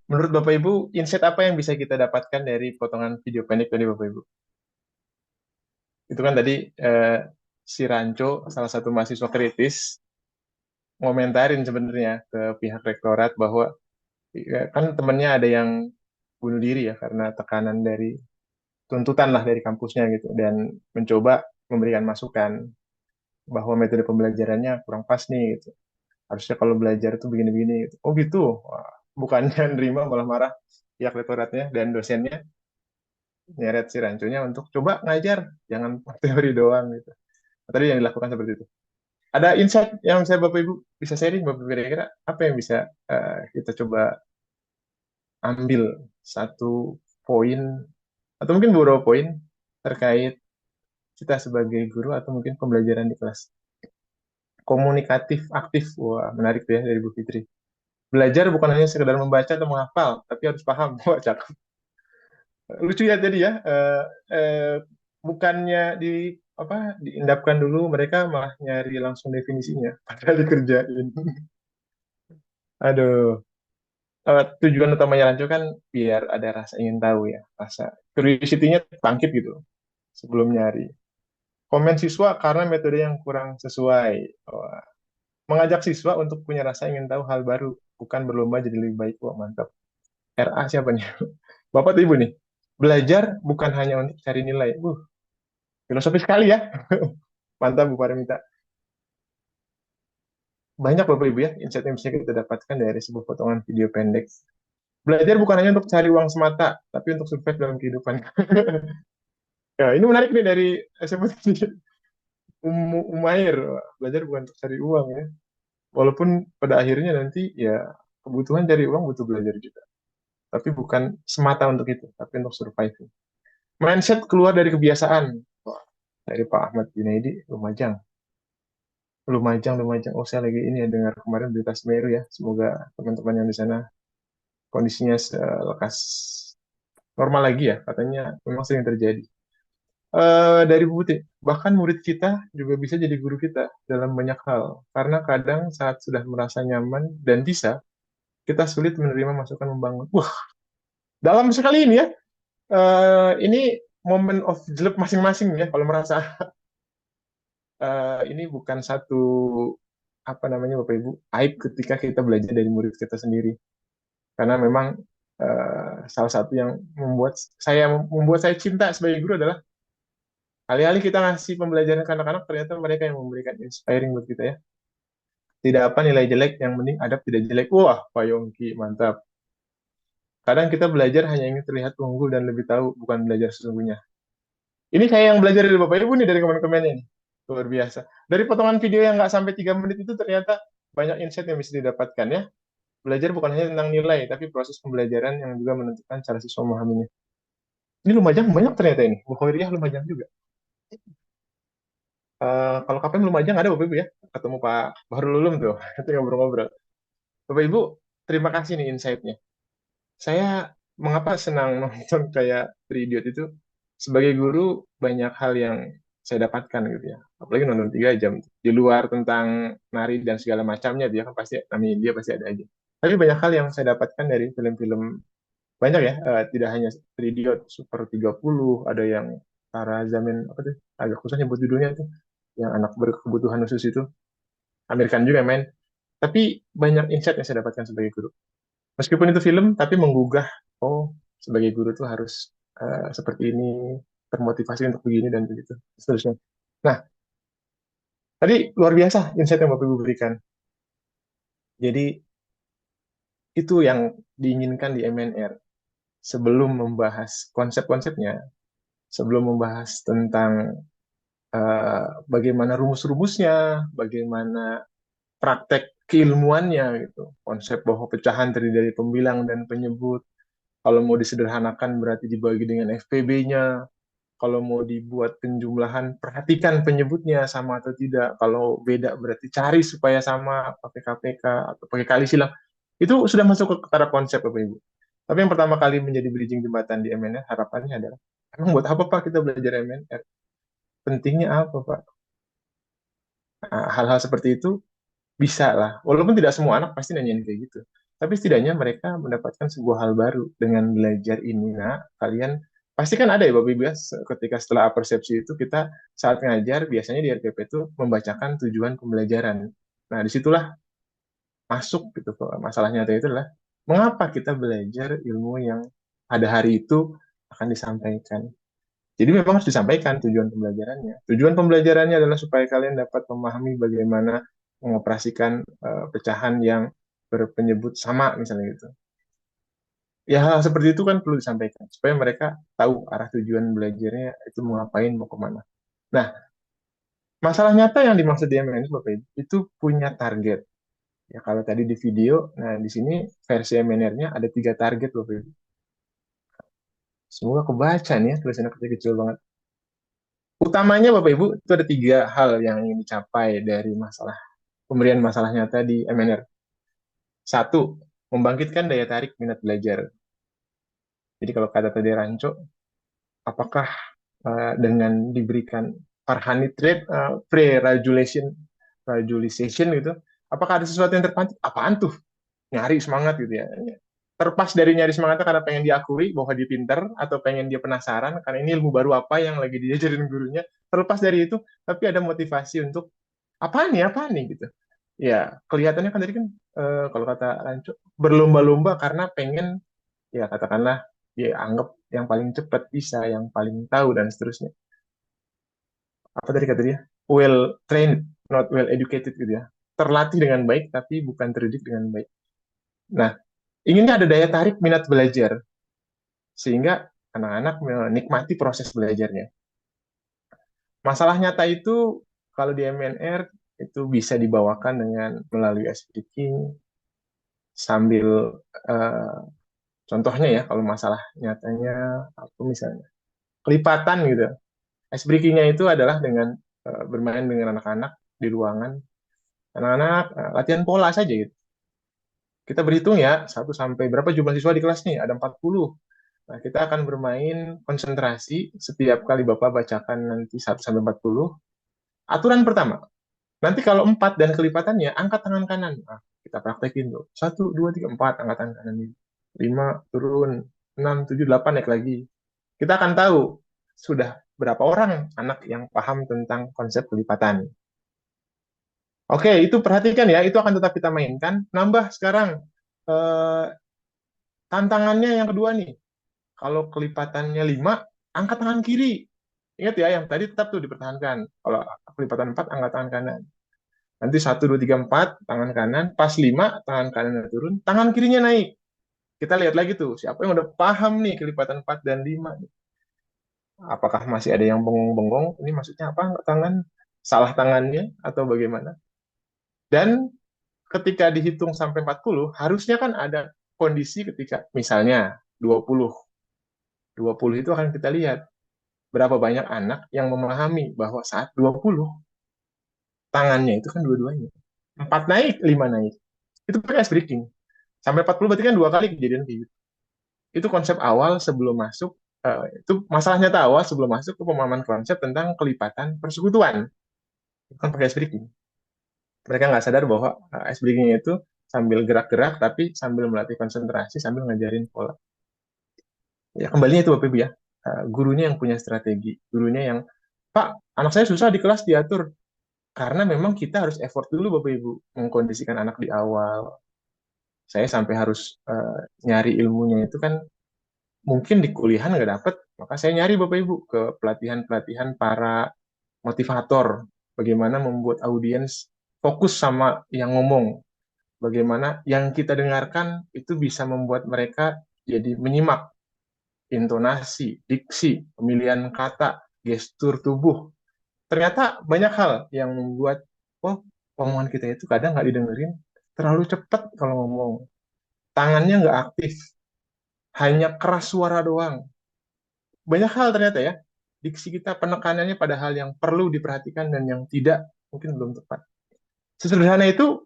Menurut Bapak Ibu, insight apa yang bisa kita dapatkan dari potongan video pendek tadi Bapak Ibu? Itu kan tadi si Ranco, salah satu mahasiswa kritis, ngomentarin sebenarnya ke pihak rektorat bahwa ya, kan temennya ada yang bunuh diri ya karena tekanan dari tuntutan lah dari kampusnya gitu, dan mencoba memberikan masukan bahwa metode pembelajarannya kurang pas nih gitu. Harusnya kalau belajar itu begini-begini gitu. Oh gitu. Wah, bukannya nerima malah marah pihak rektoratnya dan dosennya nyeret si rancunya untuk coba ngajar, jangan teori doang gitu. Tadi yang dilakukan seperti itu. Ada insight yang saya Bapak Ibu bisa sharing Bapak Ibu, kira-kira apa yang bisa kita coba ambil satu poin atau mungkin beberapa poin terkait kita sebagai guru atau mungkin pembelajaran di kelas. Komunikatif aktif, wah menarik tuh ya dari Bu Fitri. Belajar bukan hanya sekedar membaca atau menghafal, tapi harus paham. Wah, cakep. Lucu ya tadi ya. Bukannya di apa diindapkan dulu, mereka malah nyari langsung definisinya, padahal dikerjain. Aduh. Tujuan utamanya Rancu kan biar ada rasa ingin tahu ya, rasa curiosity-nya bangkit gitu sebelum nyari. Komen siswa karena metode yang kurang sesuai. Wah, mengajak siswa untuk punya rasa ingin tahu hal baru. bukan berlomba jadi lebih baik. Wah, mantap. RA siapa nih? Bapak atau Ibu nih? Belajar bukan hanya untuk cari nilai. Filosofi sekali ya. Mantap, Bu Paramita. Banyak Bapak Ibu ya, insight yang bisa kita dapatkan dari sebuah potongan video pendek. Belajar bukan hanya untuk cari uang semata, tapi untuk survive dalam kehidupan. Ya, ini menarik nih dari sebut Umair. Belajar bukan untuk cari uang ya. Walaupun pada akhirnya nanti ya kebutuhan dari uang butuh belajar juga. Tapi bukan semata untuk itu, tapi untuk survive. Mindset keluar dari kebiasaan. Wah, dari Pak Ahmad Junaidi, Lumajang. Lumajang, Lumajang. Oh, saya lagi ini ya dengar kemarin berita Semeru ya. Semoga teman-teman yang di sana kondisinya lekas normal lagi ya. Katanya memang sering terjadi. Dari Bu Putih, bahkan murid kita juga bisa jadi guru kita dalam banyak hal. Karena kadang saat sudah merasa nyaman dan bisa, kita sulit menerima masukan membangun. Wah, dalam sekali ini ya. Ini moment of jelek masing-masing ya. Kalau merasa ini bukan satu apa namanya Bapak Ibu aib ketika kita belajar dari murid kita sendiri. Karena memang salah satu yang membuat saya cinta sebagai guru adalah alih-alih kita ngasih pembelajaran ke anak-anak, ternyata mereka yang memberikan inspiring buat kita ya. Tidak apa nilai jelek, yang penting adab tidak jelek. Wah, Pak Yongki, mantap. Kadang kita belajar hanya ingin terlihat unggul dan lebih tahu, bukan belajar sesungguhnya. Ini saya yang belajar dari Bapak Ibu nih, dari komen-komennya nih. Luar biasa. Dari potongan video yang nggak sampai 3 menit itu ternyata banyak insight yang bisa didapatkan ya. Belajar bukan hanya tentang nilai, tapi proses pembelajaran yang juga menentukan cara siswa memahaminya. Ini Lumajang banyak ternyata ini. Bu Khairiyah Lumajang juga. Kalau KPM Lumajang ada Bapak Ibu ya. Ketemu Pak Bahrul Ulum tuh. Itu ngobrol-ngobrol. Bapak Ibu, terima kasih nih insight-nya. Saya mengapa senang nonton kayak Three Idiot itu, sebagai guru banyak hal yang saya dapatkan gitu ya. Apalagi nonton 3 jam. Di luar tentang nari dan segala macamnya, dia kan pasti, namanya dia pasti ada aja. Tapi banyak hal yang saya dapatkan dari film-film, banyak ya, tidak hanya Three Idiot, Super 30, ada yang Tara Zaman, apa tuh, agak susah nyebut judulnya tuh, yang anak berkebutuhan khusus itu, American juga main. Tapi banyak insight yang saya dapatkan sebagai guru. Meskipun itu film, tapi menggugah, oh, sebagai guru tuh harus seperti ini, termotivasi untuk begini dan begitu, seterusnya. Nah, tadi luar biasa insight yang Bapak Ibu berikan. Jadi, itu yang diinginkan di MNR. Sebelum membahas konsep-konsepnya, sebelum membahas tentang bagaimana rumus-rumusnya, bagaimana praktek keilmuannya, gitu. Konsep bahwa pecahan terdiri dari pembilang dan penyebut. Kalau mau disederhanakan berarti dibagi dengan FPB-nya. Kalau mau dibuat penjumlahan, perhatikan penyebutnya sama atau tidak. Kalau beda berarti cari supaya sama, pakai KPK atau pakai kali silang. Itu sudah masuk ke taraf konsep Bapak Ibu. Tapi yang pertama kali menjadi bridging jembatan di MNR, harapannya adalah, emang buat apa Pak kita belajar MNR? Pentingnya apa Pak? Nah, hal-hal seperti itu bisa lah. Walaupun tidak semua anak pasti nanyain kayak gitu. Tapi setidaknya mereka mendapatkan sebuah hal baru dengan belajar ini. Nah, kalian pasti kan ada ya Bapak Ibu ya, ketika setelah persepsi itu kita saat ngajar biasanya di RPP itu membacakan tujuan pembelajaran. Nah, disitulah masuk gitu. Masalah nyata itu adalah mengapa kita belajar ilmu yang pada hari itu akan disampaikan. Jadi memang harus disampaikan tujuan pembelajarannya. Tujuan pembelajarannya adalah supaya kalian dapat memahami bagaimana mengoperasikan pecahan yang berpenyebut sama misalnya gitu. Ya hal seperti itu kan perlu disampaikan supaya mereka tahu arah tujuan belajarnya itu mau ngapain, mau kemana. Nah, masalah nyata yang dimaksud di MNS Bapak Ibu itu punya target. Ya kalau tadi di video, nah di sini versi MNR-nya ada 3 target Bapak Ibu. Semoga kebaca nih ya tulisannya kecil-kecil banget. Utamanya Bapak Ibu itu ada 3 hal yang ingin dicapai dari pemberian masalah nyata di MNR. Satu, membangkitkan daya tarik minat belajar. Jadi kalau kata tadi Ranco, apakah dengan diberikan Farhani trade pre-regulation, regulation gitu, apakah ada sesuatu yang terpantik? Apaan tuh? Nyari semangat gitu ya. Terlepas dari nyari semangatnya karena pengen diakui bahwa dia pinter atau pengen dia penasaran karena ini ilmu baru apa yang lagi diajarin gurunya. Terlepas dari itu, tapi ada motivasi untuk apa nih gitu. ya kelihatannya kan tadi kan kalau kata Rancu berlomba-lomba karena pengen ya katakanlah ya anggap yang paling cepat bisa, yang paling tahu dan seterusnya. Apa tadi kata dia? Well trained, not well educated gitu ya. Terlatih dengan baik tapi bukan terdidik dengan baik. Nah, inginnya ada daya tarik minat belajar sehingga anak-anak menikmati proses belajarnya. Masalah nyata itu kalau di MNR itu bisa dibawakan dengan melalui ice breaking sambil eh, contohnya ya kalau masalah nyatanya apa misalnya kelipatan gitu. Ice breakingnya itu adalah dengan bermain dengan anak-anak di ruangan, anak-anak latihan pola saja gitu. Kita berhitung ya, satu sampai berapa jumlah siswa di kelas nih? Ada 40. Nah, kita akan bermain konsentrasi setiap kali Bapak bacakan nanti 1 sampai 40. Aturan pertama, nanti kalau 4 dan kelipatannya, angkat tangan kanan. Nah, kita praktekin tuh. 1, 2, 3, 4, angkat tangan kanan. 5, turun. 6, 7, 8, naik lagi. Kita akan tahu sudah berapa orang anak yang paham tentang konsep kelipatan. Oke, itu perhatikan ya, itu akan tetap kita mainkan. Nambah sekarang, eh, tantangannya yang kedua nih. Kalau kelipatannya 5, angkat tangan kiri. Ingat ya, yang tadi tetap tuh dipertahankan. Kalau kelipatan 4, angkat tangan kanan. Nanti 1, 2, 3, 4, tangan kanan. Pas 5, tangan kanan turun, tangan kirinya naik. Kita lihat lagi tuh, siapa yang udah paham nih kelipatan 4 dan 5. Apakah masih ada yang bengong-bengong? Ini maksudnya apa? Angkat tangan, salah tangannya, atau bagaimana? Dan ketika dihitung sampai 40, harusnya kan ada kondisi ketika misalnya 20. 20 itu akan kita lihat berapa banyak anak yang memahami bahwa saat 20 tangannya itu kan dua-duanya. 4 naik, 5 naik. Itu pakai ice breaking. Sampai 40 berarti kan 2 kali kejadian kayak gitu. Itu konsep awal sebelum masuk, itu masalah nyata awal sebelum masuk ke pemahaman konsep tentang kelipatan persekutuan. Bukan pakai ice breaking. Mereka nggak sadar bahwa ice breaking itu sambil gerak-gerak tapi sambil melatih konsentrasi, sambil ngajarin pola. Ya kembalinya itu Bapak Ibu ya. Gurunya yang punya strategi, gurunya yang Pak, anak saya susah di kelas diatur. Karena memang kita harus effort dulu Bapak Ibu mengkondisikan anak di awal. Saya sampai harus nyari ilmunya itu kan mungkin di kuliahan nggak dapet, maka saya nyari Bapak Ibu ke pelatihan-pelatihan para motivator, bagaimana membuat audiens fokus sama yang ngomong, bagaimana yang kita dengarkan itu bisa membuat mereka jadi menyimak intonasi, diksi, pemilihan kata, gestur tubuh. Ternyata banyak hal yang membuat, oh, omongan kita itu kadang nggak didengerin, terlalu cepat kalau ngomong. Tangannya nggak aktif, hanya keras suara doang. Banyak hal ternyata ya. Diksi kita penekanannya pada hal yang perlu diperhatikan dan yang tidak mungkin belum tepat. Sesederhana itu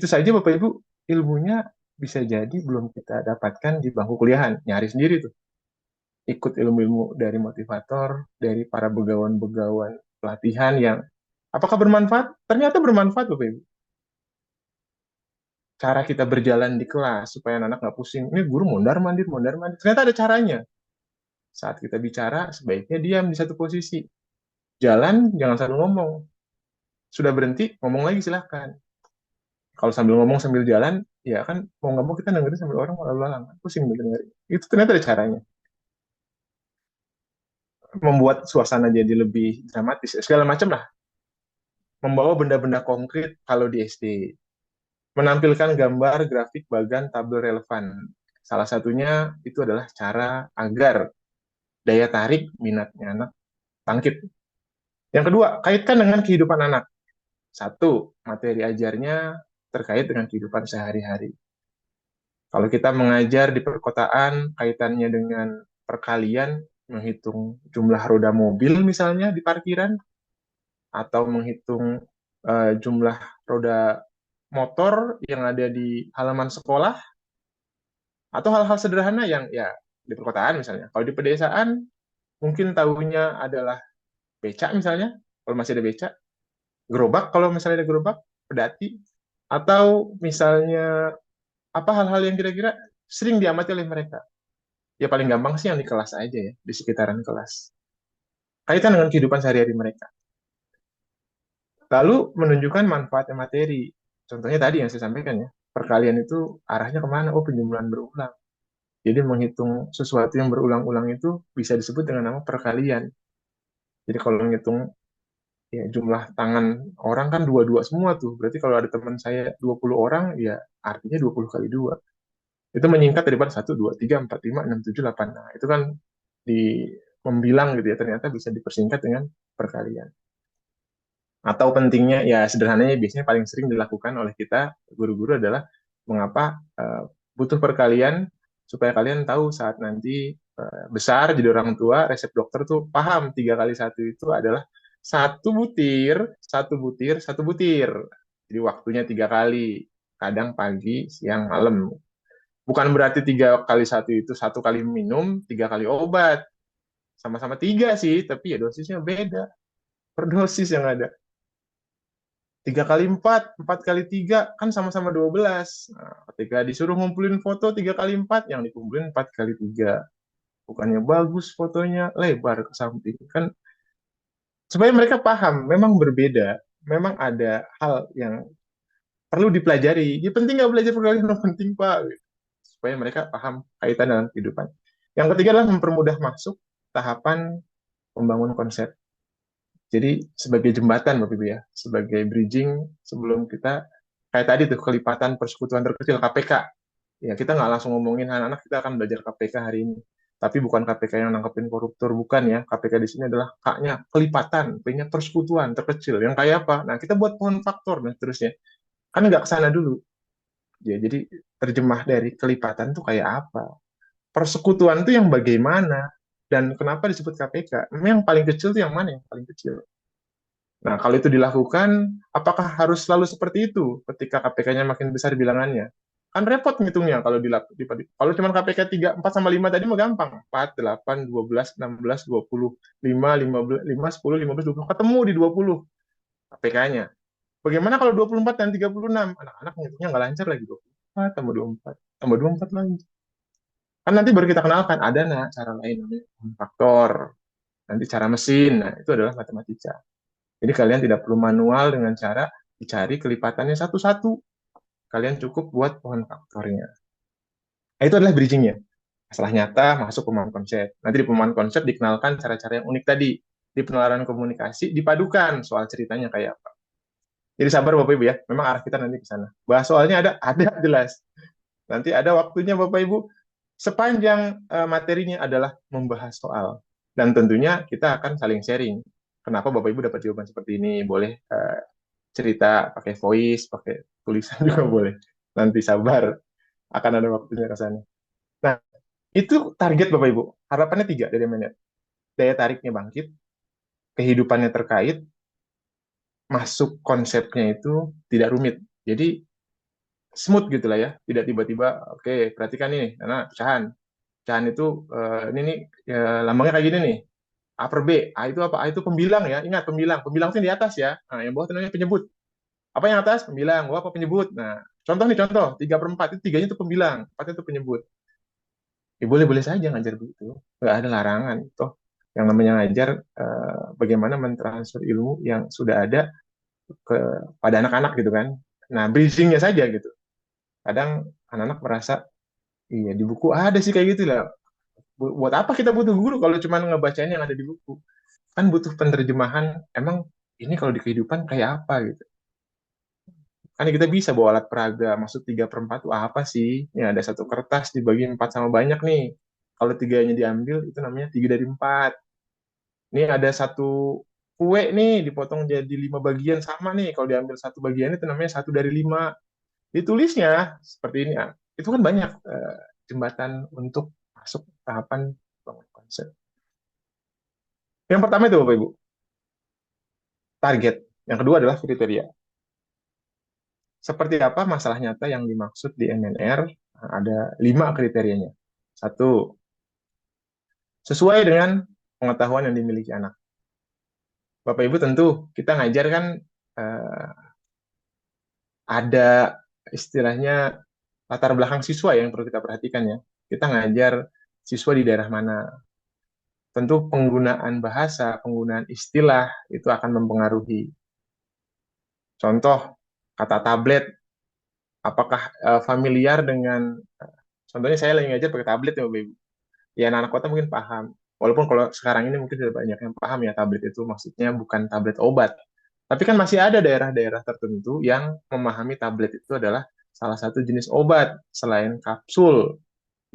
saja Bapak Ibu, ilmunya bisa jadi belum kita dapatkan di bangku kuliahan. Nyari sendiri tuh. Ikut ilmu-ilmu dari motivator, dari para begawan-begawan pelatihan yang apakah bermanfaat? Ternyata bermanfaat Bapak Ibu. Cara kita berjalan di kelas supaya anak nggak pusing. Ini guru mondar mandir, mondar mandir. Ternyata ada caranya. Saat kita bicara, sebaiknya diam di satu posisi. Jalan, jangan sambil ngomong. Sudah berhenti, ngomong lagi silahkan. Kalau sambil ngomong sambil jalan, ya kan mau nggak mau kita dengerin sambil orang lalu lalang. Pusing dengerin. Itu ternyata ada caranya. Membuat suasana jadi lebih dramatis. Segala macam lah. Membawa benda-benda konkret kalau di SD. Menampilkan gambar, grafik, bagan, tabel relevan. Salah satunya itu adalah cara agar daya tarik minatnya anak bangkit. Yang kedua, kaitkan dengan kehidupan anak. Satu, materi ajarnya terkait dengan kehidupan sehari-hari. Kalau kita mengajar di perkotaan, kaitannya dengan perkalian, menghitung jumlah roda mobil misalnya di parkiran, atau menghitung jumlah roda motor yang ada di halaman sekolah, atau hal-hal sederhana yang ya di perkotaan misalnya. Kalau di pedesaan, mungkin tahunya adalah becak misalnya, kalau masih ada becak, gerobak kalau misalnya ada gerobak, pedati, atau misalnya apa hal-hal yang kira-kira sering diamati oleh mereka. Ya paling gampang sih yang di kelas aja ya, di sekitaran kelas. Kaitan dengan kehidupan sehari-hari mereka. Lalu menunjukkan manfaat materi. contohnya tadi yang saya sampaikan ya, perkalian itu arahnya kemana? Oh, penjumlahan berulang. Jadi menghitung sesuatu yang berulang-ulang itu bisa disebut dengan nama perkalian. Jadi kalau ngitung ya jumlah tangan orang kan dua-dua semua tuh. Berarti kalau ada teman saya 20 orang, ya artinya 20 kali dua. Itu menyingkat daripada satu 2 3 4 5 6 7 8. Nah, itu kan di membilang gitu ya, ternyata bisa dipersingkat dengan perkalian. Atau pentingnya, ya sederhananya biasanya paling sering dilakukan oleh kita guru-guru adalah mengapa butuh perkalian supaya kalian tahu saat nanti besar jadi orang tua, resep dokter tuh paham 3 kali 1 itu adalah satu butir, satu butir, satu butir. Jadi waktunya 3 kali, kadang pagi, siang, malam. Bukan berarti 3 kali 1 itu 1 kali minum, 3 kali obat. Sama-sama tiga sih, tapi ya dosisnya beda per dosis yang ada. 3 kali 4, 4 kali 3, kan sama-sama 12. Nah, ketika disuruh ngumpulin foto 3 kali 4, yang dikumpulin 4 kali 3. Bukannya bagus fotonya, lebar ke samping. Kan supaya mereka paham, memang berbeda. Memang ada hal yang perlu dipelajari. Ya penting nggak belajar perkalian, penting Pak. Supaya mereka paham kaitan dalam kehidupan. Yang ketiga adalah mempermudah masuk tahapan membangun konsep. Jadi sebagai jembatan Bapak Ibu ya, sebagai bridging sebelum kita kayak tadi tuh kelipatan persekutuan terkecil KPK. Ya kita nggak langsung ngomongin anak-anak kita akan belajar KPK hari ini. Tapi bukan KPK yang nangkepin koruptor, bukan ya. KPK di sini adalah K-nya kelipatan, P-nya persekutuan terkecil. Yang kayak apa? Nah kita buat pohon faktor dan seterusnya. Kan nggak ke sana dulu. Ya, jadi terjemah dari kelipatan tuh kayak apa? Persekutuan itu yang bagaimana? Dan kenapa disebut KPK? Memang yang paling kecil tuh yang mana yang paling kecil? Nah, kalau itu dilakukan, apakah harus selalu seperti itu ketika KPK-nya makin besar bilangannya? Kan repot ngitungnya kalau kalau cuma KPK 3, 4 sama 5 tadi mah gampang. 4, 8, 12, 16, 20, 5, 15, 5, 10, 15, 20. Ketemu di 20 KPK-nya. Bagaimana kalau 24 dan 36? Anak-anak ngitungnya nggak lancar lagi. 24 tambah 24, tambah 24 lagi. Kan nanti baru kita kenalkan, ada nah cara lain namanya faktor. Nanti cara mesin, nah itu adalah matematika. Jadi kalian tidak perlu manual dengan cara dicari kelipatannya satu-satu. Kalian cukup buat pohon faktornya. Nah, itu adalah bridgingnya. Masalah nyata masuk pemahaman konsep. Nanti di pemahaman konsep dikenalkan cara-cara yang unik tadi. Di penalaran komunikasi dipadukan soal ceritanya kayak apa. Jadi sabar Bapak Ibu ya. Memang arah kita nanti ke sana. Bahas soalnya ada jelas. Nanti ada waktunya Bapak Ibu. Sepanjang materinya adalah membahas soal. Dan tentunya kita akan saling sharing. Kenapa Bapak Ibu dapat jawaban seperti ini? Boleh cerita pakai voice, pakai tulisan juga boleh. Nanti sabar, akan ada waktunya ke sana. Nah, itu target Bapak Ibu. Harapannya tiga dari mana? Daya tariknya bangkit, kehidupannya terkait, masuk konsepnya itu tidak rumit. Jadi smooth gitu lah ya. Tidak tiba-tiba, oke, perhatikan nih, karena pecahan. Pecahan itu, ini nih, ya, lambangnya kayak gini nih. A per B. A itu apa? A itu pembilang ya. Ingat, pembilang. Pembilang itu di atas ya. Nah, yang bawah itu namanya penyebut. Apa yang atas? Pembilang. Bawah apa penyebut? Nah, contoh nih, contoh. 3/4 itu tiganya itu pembilang. 4 itu penyebut. Ya boleh-boleh saja ngajar begitu. Nggak ada larangan. Toh, yang namanya ngajar, bagaimana mentransfer ilmu yang sudah ada pada anak-anak gitu kan. Nah, bridgingnya saja gitu. Kadang anak-anak merasa, iya di buku ada sih kayak gitu lah. Buat apa kita butuh guru kalau cuma ngebacain yang ada di buku? Kan butuh penerjemahan, emang ini kalau di kehidupan kayak apa gitu. Kan kita bisa bawa alat peraga, maksud 3/4 itu apa sih? Ya ada satu kertas dibagi 4 sama banyak nih. Kalau tiganya diambil, itu namanya 3/4. Ini ada satu kue nih, dipotong jadi 5 bagian sama nih. Kalau diambil satu bagian itu namanya 1/5. Ditulisnya seperti ini. Ah. Itu kan banyak jembatan untuk masuk tahapan bangun konsep. Yang pertama itu Bapak Ibu, target. Yang kedua adalah kriteria. Seperti apa masalah nyata yang dimaksud di MNR? Nah, ada 5 kriterianya. Satu, sesuai dengan pengetahuan yang dimiliki anak. Bapak Ibu tentu kita ngajar kan eh, ada istilahnya latar belakang siswa yang perlu kita perhatikan ya. Kita ngajar siswa di daerah mana. Tentu penggunaan bahasa, penggunaan istilah itu akan mempengaruhi. Contoh, Kata tablet, apakah familiar dengan, contohnya saya lagi ngajar pakai tablet ya Bapak Ibu. Ya anak-anak kota mungkin paham. Walaupun kalau sekarang ini mungkin sudah banyak yang paham ya tablet itu maksudnya bukan tablet obat. Tapi kan masih ada daerah-daerah tertentu yang memahami tablet itu adalah salah satu jenis obat selain kapsul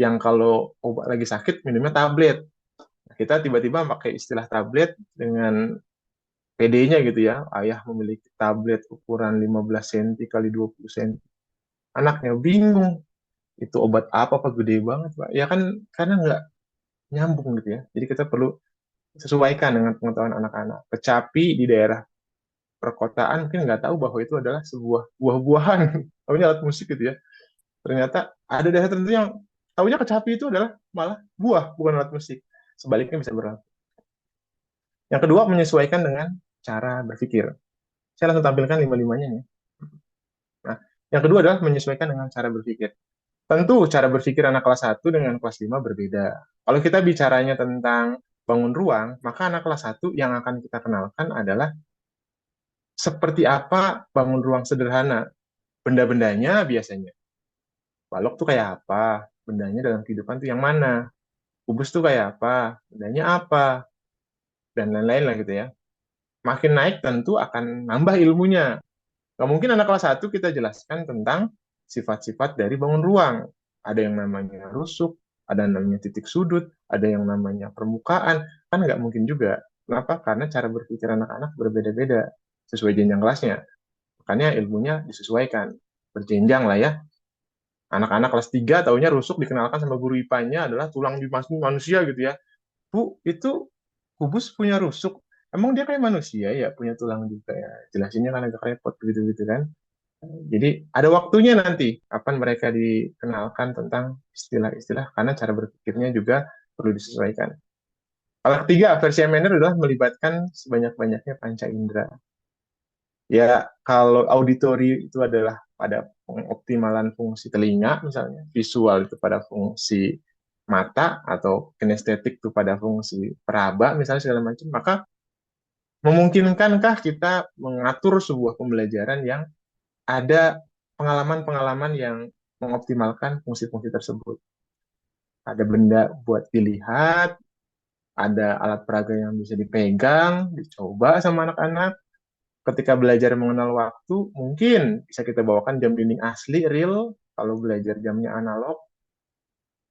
yang kalau obat lagi sakit minumnya tablet. Nah, kita tiba-tiba pakai istilah tablet dengan PD-nya gitu ya. Ayah memiliki tablet ukuran 15 cm kali 20 cm. Anaknya bingung, itu obat apa Pak, gede banget Pak. Ya kan karena nggak nyambung gitu ya. Jadi kita perlu sesuaikan dengan pengetahuan anak-anak. Kecapi di daerah perkotaan mungkin nggak tahu bahwa itu adalah sebuah buah-buahan. Tahunya alat musik gitu ya. Ternyata ada daerah tertentu yang tahunya kecapi itu adalah malah buah, bukan alat musik. Sebaliknya bisa berlaku. Yang kedua, menyesuaikan dengan cara berpikir. Saya langsung tampilkan lima-limanya nih. Nah, yang kedua adalah menyesuaikan dengan cara berpikir. Tentu cara berpikir anak kelas 1 dengan kelas 5 berbeda. Kalau kita bicaranya tentang bangun ruang, maka anak kelas 1 yang akan kita kenalkan adalah seperti apa bangun ruang sederhana. Benda-bendanya biasanya. Balok tuh kayak apa? Bendanya dalam kehidupan tuh yang mana? Kubus tuh kayak apa? Bendanya apa? Dan lain-lain lah gitu ya. Makin naik tentu akan nambah ilmunya. Nggak mungkin anak kelas 1 kita jelaskan tentang sifat-sifat dari bangun ruang. Ada yang namanya rusuk, ada yang namanya titik sudut, ada yang namanya permukaan. Kan nggak mungkin juga. Kenapa? Karena cara berpikir anak-anak berbeda-beda sesuai jenjang kelasnya. Makanya ilmunya disesuaikan. Berjenjang lah ya. Anak-anak kelas 3 taunya rusuk dikenalkan sama guru IPA-nya adalah tulang di manusia gitu ya. Bu, itu kubus punya rusuk. Emang dia kayak manusia ya, punya tulang juga ya. Jelasinnya kan agak repot gitu-gitu kan. Jadi ada waktunya nanti kapan mereka dikenalkan tentang istilah-istilah karena cara berpikirnya juga perlu disesuaikan. Hal ketiga, versi MNR adalah melibatkan sebanyak-banyaknya panca indera. Ya, kalau auditory itu adalah pada pengoptimalan fungsi telinga misalnya, visual itu pada fungsi mata atau kinestetik itu pada fungsi peraba misalnya segala macam, maka memungkinkankah kita mengatur sebuah pembelajaran yang ada pengalaman-pengalaman yang mengoptimalkan fungsi-fungsi tersebut. Ada benda buat dilihat, ada alat peraga yang bisa dipegang, dicoba sama anak-anak. Ketika belajar mengenal waktu, mungkin bisa kita bawakan jam dinding asli, real, kalau belajar jamnya analog,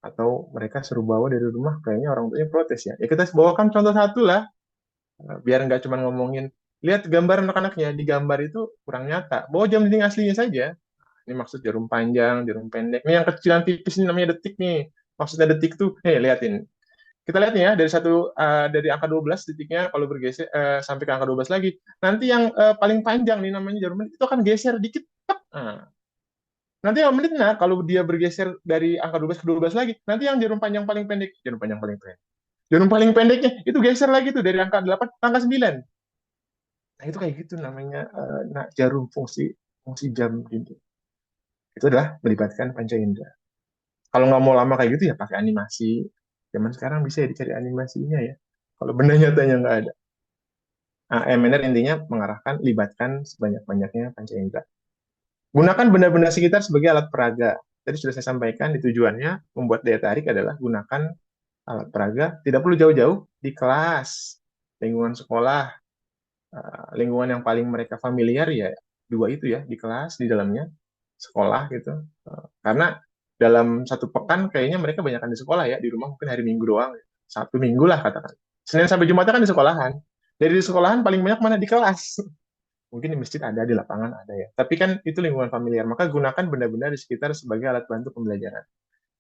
atau mereka suruh bawa dari rumah, kayaknya orang tuanya protes ya. Ya kita bawakan contoh satu lah, biar nggak cuma ngomongin, lihat gambar anak-anaknya, di gambar itu kurang nyata. Bawa jam dinding aslinya saja. Ini maksud jarum panjang, jarum pendek. Ini yang kecilan tipis ini namanya detik nih. Maksudnya detik tuh, liatin. Kita lihat nih ya, dari angka 12 detiknya kalau bergeser sampai ke angka 12 lagi. Nanti yang paling panjang nih namanya jarum menit itu akan geser dikit. Nah, nanti yang menit, nah kalau dia bergeser dari angka 12 ke 12 lagi, nanti yang jarum panjang paling pendek, jarum panjang paling pendek. Jarum paling pendeknya itu geser lagi tuh dari angka 8 ke angka 9. Nah, itu kayak gitu namanya jarum fungsi fungsi jam gitu. Itu adalah melibatkan panca indera. Kalau nggak mau lama kayak gitu ya pakai animasi. Zaman sekarang bisa ya dicari animasinya ya. Kalau benda nyatanya nggak ada. Nah, MNR intinya mengarahkan libatkan sebanyak-banyaknya panca indera. Gunakan benda-benda sekitar sebagai alat peraga. Tadi sudah saya sampaikan di tujuannya membuat daya tarik adalah gunakan alat peraga. Tidak perlu jauh-jauh di kelas, lingkungan sekolah, lingkungan yang paling mereka familiar ya dua itu ya di kelas di dalamnya sekolah gitu. Karena dalam satu pekan kayaknya mereka banyakkan di sekolah ya, di rumah mungkin hari Minggu doang. Satu minggu lah katakan. Senin sampai Jumat kan di sekolahan. Dari di sekolahan paling banyak mana di kelas. Mungkin di masjid ada, di lapangan ada ya. Tapi kan itu lingkungan familiar. Maka gunakan benda-benda di sekitar sebagai alat bantu pembelajaran.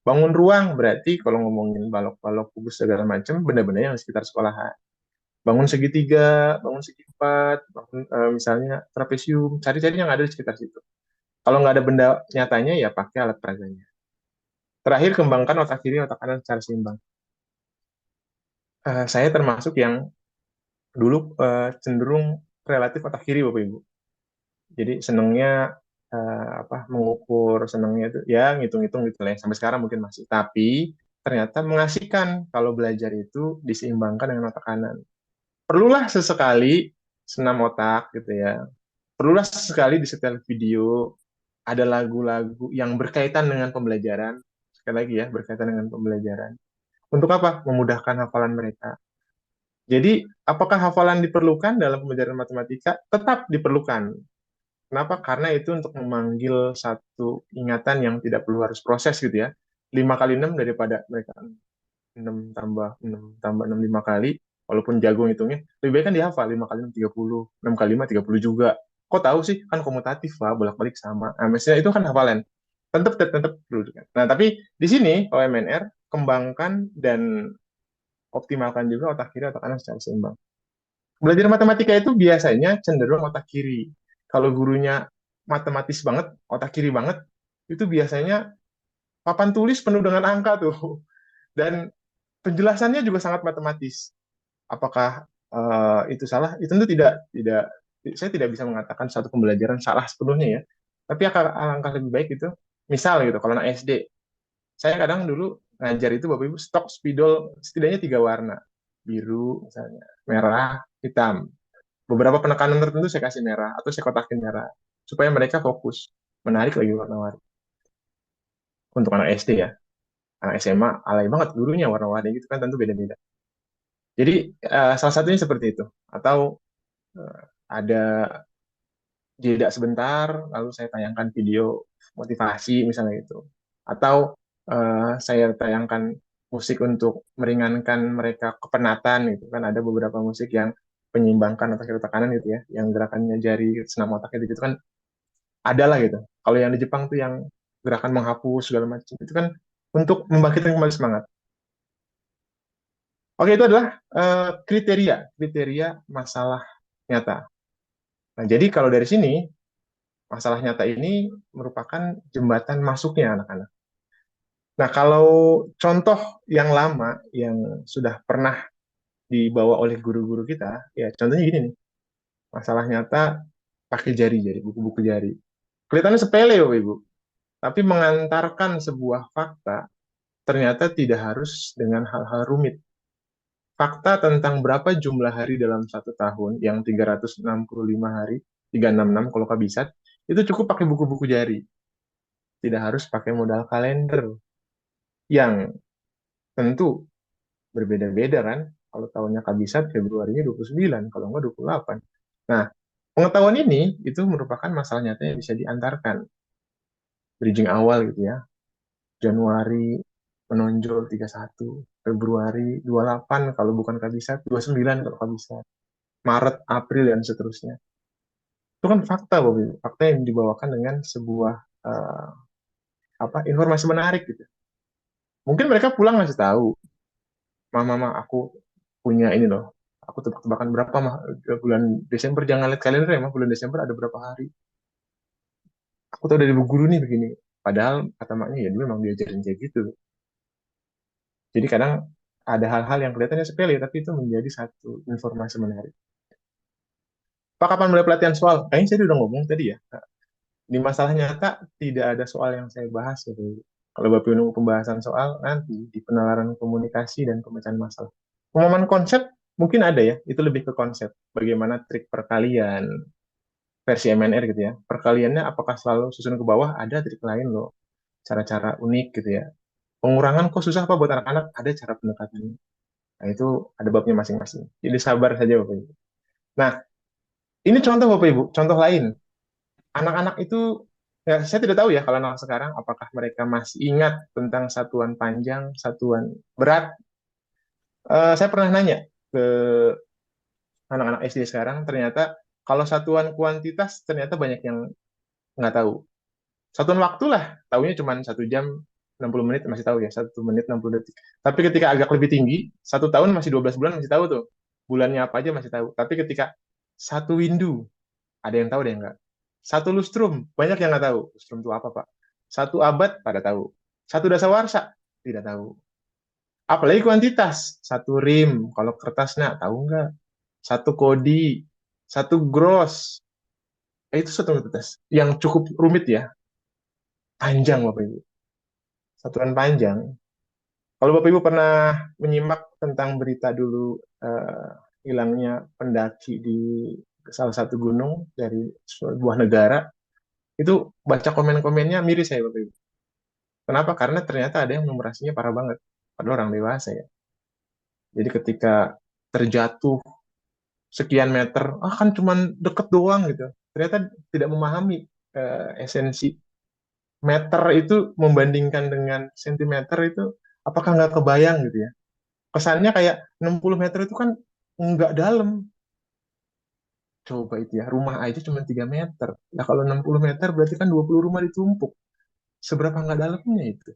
Bangun ruang berarti kalau ngomongin balok-balok kubus segala macam, benda-benda yang di sekitar sekolahan. Bangun segitiga, bangun segi empat, bangun misalnya trapesium, cari-cari yang ada di sekitar situ. Kalau nggak ada benda nyatanya ya pakai alat peraganya. Terakhir, kembangkan otak kiri, otak kanan secara seimbang. Saya termasuk yang dulu cenderung relatif otak kiri, Bapak Ibu. Jadi senangnya mengukur, senangnya itu ya ngitung-ngitung gitu lah. Sampai sekarang mungkin masih. Tapi ternyata mengasihkan kalau belajar itu diseimbangkan dengan otak kanan. Perlulah sesekali senam otak gitu ya. perlulah sekali di setel video ada lagu-lagu yang berkaitan dengan pembelajaran. Sekali lagi ya, berkaitan dengan pembelajaran. Untuk apa? Memudahkan hafalan mereka. Jadi, apakah hafalan diperlukan dalam pembelajaran matematika? Tetap diperlukan. Kenapa? Karena itu untuk memanggil satu ingatan yang tidak perlu harus proses gitu ya. 5 kali 6 daripada mereka 6 tambah 6 tambah 6 5 kali, walaupun jago ngitungnya, lebih baik kan dihafal 5 kali 6 30, 6 kali 5 30 juga. Kok tahu sih? Kan komutatif, Pak, bolak-balik sama. Nah, maksudnya itu kan hafalan. Tetap perlu. Nah, tapi di sini OMNR kembangkan dan optimalkan juga otak kiri otak kanan secara seimbang. Belajar matematika itu biasanya cenderung otak kiri. Kalau gurunya matematis banget, otak kiri banget, itu biasanya papan tulis penuh dengan angka tuh. Dan penjelasannya juga sangat matematis. Apakah itu salah? Itu tentu tidak saya tidak bisa mengatakan satu pembelajaran salah sepenuhnya ya. Tapi alangkah lebih baik itu, misal gitu, kalau anak SD, saya kadang dulu ngajar itu Bapak Ibu stok spidol setidaknya 3 warna, biru misalnya, merah, hitam. Beberapa penekanan tertentu saya kasih merah atau saya kotakin merah supaya mereka fokus, menarik lagi warna-warni. Untuk anak SD ya, anak SMA alay banget gurunya warna-warni gitu kan tentu beda-beda. Jadi salah satunya seperti itu. Atau ada jeda sebentar, lalu saya tayangkan video motivasi misalnya itu. Atau saya tayangkan musik untuk meringankan mereka kepenatan gitu kan. Ada beberapa musik yang penyeimbangkan otak kiri otak kanan gitu ya, yang gerakannya jari senam otak gitu kan ada lah gitu. Kalau yang di Jepang tuh yang gerakan menghapus segala macam itu kan untuk membangkitkan kembali semangat. Oke, itu adalah kriteria kriteria masalah nyata. Nah, jadi kalau dari sini masalah nyata ini merupakan jembatan masuknya anak-anak. Nah, kalau contoh yang lama yang sudah pernah dibawa oleh guru-guru kita, ya contohnya gini nih, masalah nyata pakai jari, buku-buku jari. Kelihatannya sepele, Bapak Ibu, tapi mengantarkan sebuah fakta ternyata tidak harus dengan hal-hal rumit. Fakta tentang berapa jumlah hari dalam 1 tahun, yang 365 hari, 366 kalau kabisat, itu cukup pakai buku-buku jari. Tidak harus pakai modal kalender yang tentu berbeda-beda kan. Kalau tahunnya kabisat, Februarinya 29, kalau enggak 28. Nah, pengetahuan ini itu merupakan masalah nyata yang bisa diantarkan. Bridging awal gitu ya. Januari menonjol 31, Februari 28 kalau bukan kabisat, 29 kalau kabisat. Maret, April, dan seterusnya. Itu kan fakta, Bobby. Fakta yang dibawakan dengan sebuah informasi menarik gitu. Mungkin mereka pulang ngasih tahu, mama, aku punya ini loh. Aku tebak-tebakan berapa mah bulan Desember, jangan lihat kalender ya, mah bulan Desember ada berapa hari. Aku tahu dari bu guru nih begini. Padahal kata maknya ya dulu memang diajarin kayak gitu. Jadi kadang ada hal-hal yang kelihatannya sepele, tapi itu menjadi satu informasi menarik. Pak, kapan mulai pelatihan soal? Kayaknya saya udah ngomong tadi ya. Di masalah nyata tidak ada soal yang saya bahas gitu. Kalau Bapak nunggu pembahasan soal nanti di penalaran komunikasi dan pemecahan masalah. Pemahaman konsep mungkin ada ya, itu lebih ke konsep. Bagaimana trik perkalian versi MNR gitu ya. Perkaliannya apakah selalu susun ke bawah? Ada trik lain loh, cara-cara unik gitu ya. Pengurangan kok susah apa buat anak-anak? Ada cara pendekatannya. Nah, itu ada babnya masing-masing. Jadi sabar saja Bapak Ibu. Nah, ini contoh Bapak Ibu, contoh lain. Anak-anak itu, ya saya tidak tahu ya kalau anak sekarang, apakah mereka masih ingat tentang satuan panjang, satuan berat. Saya pernah nanya ke anak-anak SD sekarang, ternyata kalau satuan kuantitas ternyata banyak yang nggak tahu. Satuan waktu lah, tahunya cuma 1 jam 60 menit masih tahu ya, 1 menit 60 detik. Tapi ketika agak lebih tinggi, 1 tahun masih 12 bulan masih tahu tuh. Bulannya apa aja masih tahu. Tapi ketika satu windu, ada yang tahu, ada yang nggak. Satu lustrum, banyak yang nggak tahu. Lustrum itu apa, Pak? Satu abad, pada tahu. Satu dasawarsa, tidak tahu. Apalagi kuantitas. Satu rim, kalau kertasnya, tahu nggak? Satu kodi, satu gross. Itu satu kuantitas. Yang cukup rumit ya. Panjang, Bapak Ibu. Satuan panjang. Kalau Bapak Ibu pernah menyimak tentang berita dulu hilangnya pendaki di ke salah satu gunung dari sebuah negara, itu baca komen-komennya miris saya waktu itu. Kenapa? Karena ternyata ada yang numerasinya parah banget. Padahal orang dewasa ya. Jadi ketika terjatuh sekian meter, kan cuman deket doang gitu. Ternyata tidak memahami esensi meter itu membandingkan dengan sentimeter itu, apakah nggak kebayang gitu ya. Kesannya kayak 60 meter itu kan nggak dalam. Coba itu ya, rumah aja cuma 3 meter. Nah kalau 60 meter berarti kan 20 rumah ditumpuk. Seberapa nggak dalamnya itu.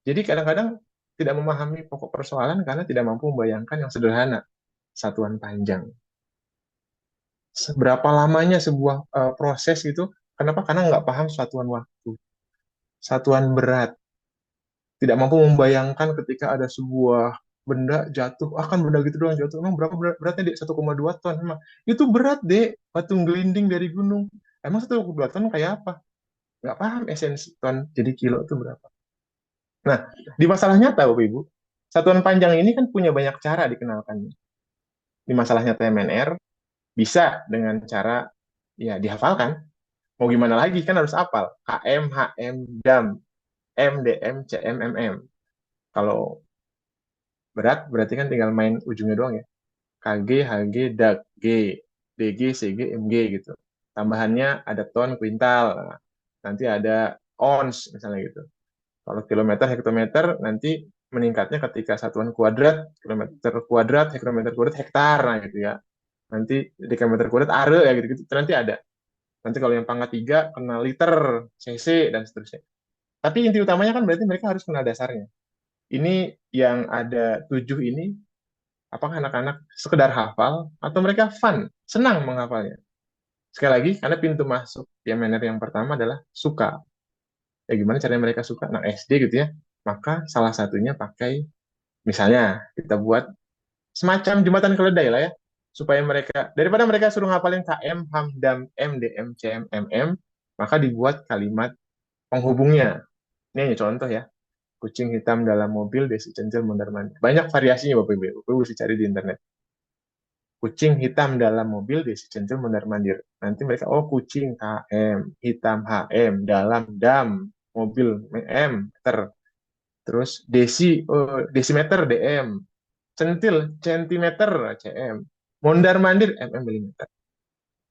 Jadi kadang-kadang tidak memahami pokok persoalan karena tidak mampu membayangkan yang sederhana, satuan panjang. Seberapa lamanya sebuah proses itu, kenapa? Karena nggak paham satuan waktu, satuan berat, tidak mampu membayangkan ketika ada sebuah benda jatuh, kan benda gitu doang jatuh, emang berapa beratnya dek? 1,2 ton, emang itu berat dek, batu gelinding dari gunung, emang 1,2 ton kayak apa? Nggak paham esensi ton jadi kilo itu berapa. Nah, di masalah nyata Bapak Ibu, satuan panjang ini kan punya banyak cara dikenalkannya. Di masalah nyata MNR bisa dengan cara ya dihafalkan. Mau gimana lagi kan harus hafal. KM, HM, DAM, MDM, CM, MM. Kalau berat berarti kan tinggal main ujungnya doang ya. KG, HG, DAG, G, DG, CG, MG gitu. Tambahannya ada ton, kuintal. Nah, nanti ada ons misalnya gitu. Kalau kilometer, hektometer nanti meningkatnya ketika satuan kuadrat, kilometer kuadrat, hektometer kuadrat, hektar, nah gitu ya. Nanti dekameter kuadrat, are ya gitu-gitu. Nanti ada. Nanti kalau yang pangkat 3 kena liter, cc, dan seterusnya. Tapi inti utamanya kan berarti mereka harus kenal dasarnya. Ini yang ada 7 ini, apakah anak-anak sekedar hafal atau mereka fun, senang menghafalnya. Sekali lagi, karena pintu masuk PMNR yang pertama adalah suka. Ya gimana caranya mereka suka? Nah, SD gitu ya. Maka salah satunya pakai, misalnya kita buat semacam jembatan keledai lah ya. Supaya mereka, daripada mereka suruh ngapalin KM, HAM, DAM, MDM, CM, MM, maka dibuat kalimat penghubungnya. Ini hanya contoh ya. Kucing hitam dalam mobil, desi centil mondar mandir. Banyak variasinya Bapak Ibu. Bapak Ibu bisa cari di internet. Kucing hitam dalam mobil, desi centil mondar mandir. Nanti mereka, kucing KM, hitam HM, dalam DAM, mobil M, meter. Terus desimeter DM, centil centimeter cm, mondar mandir milimeter.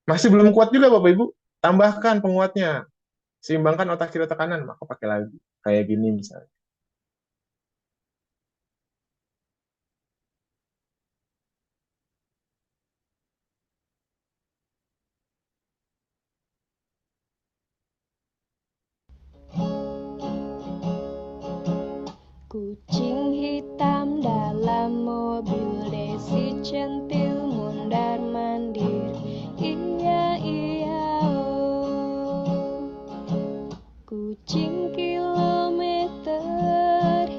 Masih belum kuat juga Bapak Ibu. Tambahkan penguatnya, seimbangkan otak kiri otak kanan, maka pakai lagi kayak gini misalnya. Kucing hitam dalam mobil, desi centil mondar mandir. Iya iya oh. Kucing kilometer,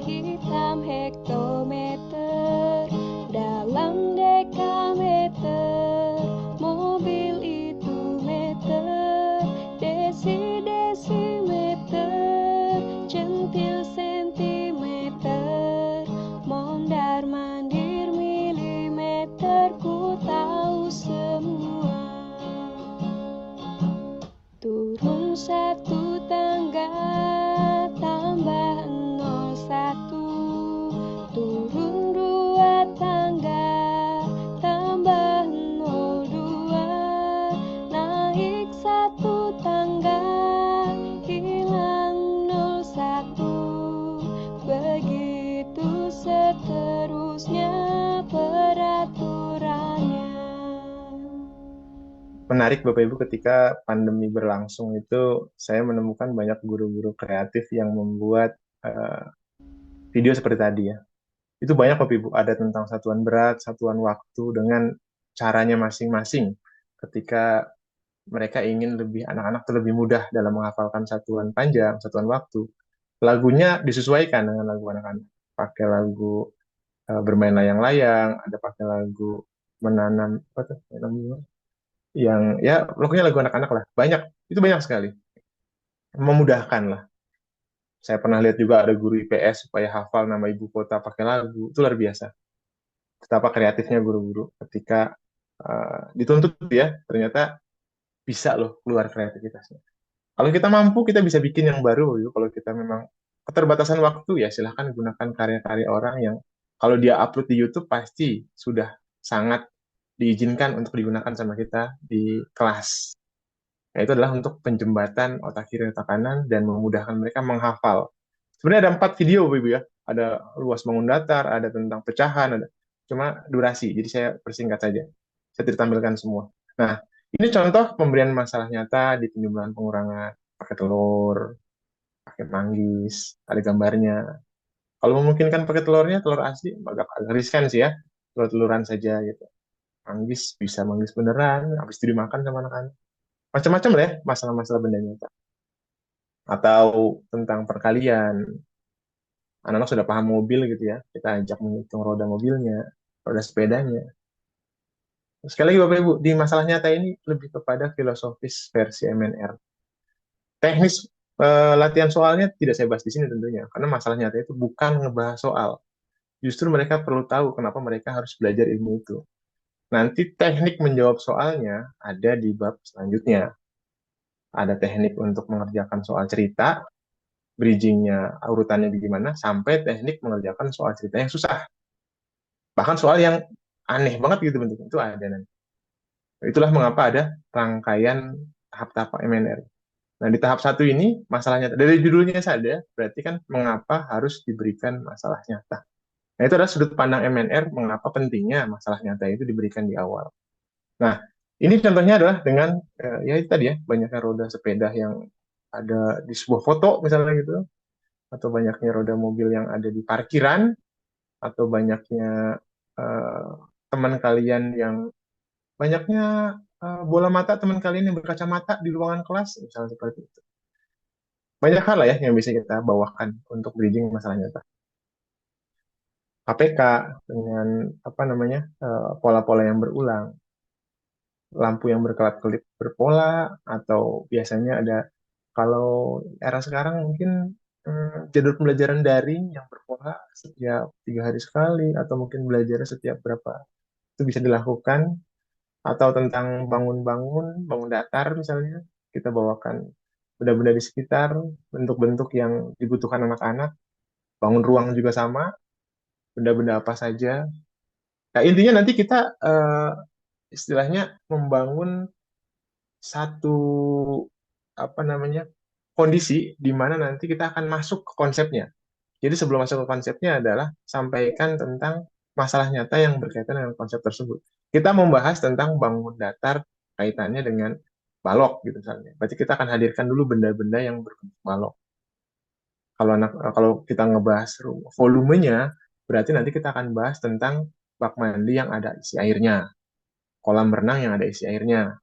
hitam hektometer, dalam dekameter, mobil itu meter, desi desimeter, centil sentimeter, mondar mandir milimeter, ku tahu semua. Turun satu tangga, tambah 01. Turun dua tangga, tambah 02. Naik satu tangga, hilang 01. Begitu seterusnya peraturannya. Menarik Bapak Ibu, ketika pandemi berlangsung itu saya menemukan banyak guru-guru kreatif yang membuat eh, video seperti tadi ya. Itu banyak Bapak Ibu, ada tentang satuan berat, satuan waktu dengan caranya masing-masing. Ketika mereka ingin lebih, anak-anak tuh lebih mudah dalam menghafalkan satuan panjang, satuan waktu. Lagunya disesuaikan dengan lagu anak-anak. Pakai lagu bermain layang-layang, ada pakai lagu menanam apa tuh? Menanam yang ya pokoknya lagu anak-anak lah. Banyak, itu banyak sekali. Memudahkan lah. Saya pernah lihat juga ada guru IPS supaya hafal nama ibu kota pakai lagu. Itu luar biasa. Betapa kreatifnya guru-guru ketika dituntut ya, ternyata bisa loh keluar kreativitasnya. Kalau kita mampu, kita bisa bikin yang baru. Yuk. Kalau kita memang keterbatasan waktu, ya silahkan gunakan karya-karya orang yang kalau dia upload di YouTube pasti sudah sangat diizinkan untuk digunakan sama kita di kelas. Nah, itu adalah untuk penjembatan otak kiri otak kanan dan memudahkan mereka menghafal. Sebenarnya ada 4 video, Bapak Ibu ya. Ada luas bangun datar, ada tentang pecahan, ada cuma durasi. Jadi saya persingkat saja. Saya tidak tampilkan semua. Nah, ini contoh pemberian masalah nyata di penjumlahan pengurangan pakai telur, pakai manggis, ada gambarnya. Kalau memungkinkan pakai telurnya, telur asli agak riskan sih ya. Telur-teluran saja gitu. Manggis bisa manggis beneran, habis itu dimakan sama anak-anak. Macam-macam lah ya masalah-masalah benda nyata. Atau tentang perkalian, anak-anak sudah paham mobil gitu ya, kita ajak menghitung roda mobilnya, roda sepedanya. Sekali lagi Bapak Ibu, di masalah nyata ini lebih kepada filosofis versi MNR. Teknis latihan soalnya tidak saya bahas di sini tentunya, karena masalah nyata itu bukan ngebahas soal. Justru mereka perlu tahu kenapa mereka harus belajar ilmu itu. Nanti teknik menjawab soalnya ada di bab selanjutnya. Ada teknik untuk mengerjakan soal cerita, bridgingnya urutannya gimana, sampai teknik mengerjakan soal cerita yang susah. Bahkan soal yang aneh banget gitu bentuknya, itu ada nanti. Itulah mengapa ada rangkaian tahap-tahap MNR. Nah, di tahap 1 ini, masalahnya, dari judulnya saja, berarti kan mengapa harus diberikan masalah nyata. Nah, itu adalah sudut pandang MNR, mengapa pentingnya masalah nyata itu diberikan di awal. Nah, ini contohnya adalah dengan, ya itu tadi ya, banyaknya roda sepeda yang ada di sebuah foto misalnya gitu, atau banyaknya roda mobil yang ada di parkiran, atau banyaknya uh, teman kalian yang banyaknya bola mata teman kalian yang berkacamata di ruangan kelas, misalnya seperti itu. Banyak hal lah ya yang bisa kita bawakan untuk bridging masalah nyata. KPK dengan apa namanya pola-pola yang berulang, lampu yang berkelap-kelip berpola, atau biasanya ada kalau era sekarang mungkin jadwal pembelajaran daring yang berpola setiap 3 hari sekali, atau mungkin belajar setiap berapa itu bisa dilakukan, atau tentang bangun-bangun, bangun datar misalnya, kita bawakan benda-benda di sekitar, bentuk-bentuk yang dibutuhkan anak-anak, bangun ruang juga sama, benda-benda apa saja. Nah, intinya nanti kita istilahnya membangun satu apa namanya kondisi di mana nanti kita akan masuk ke konsepnya. Jadi sebelum masuk ke konsepnya adalah sampaikan tentang masalah nyata yang berkaitan dengan konsep tersebut. Kita membahas tentang bangun datar kaitannya dengan balok gitu misalnya. Berarti kita akan hadirkan dulu benda-benda yang berbentuk balok. Kalau kita ngebahas volumenya, berarti nanti kita akan bahas tentang bak mandi yang ada isi airnya, kolam renang yang ada isi airnya,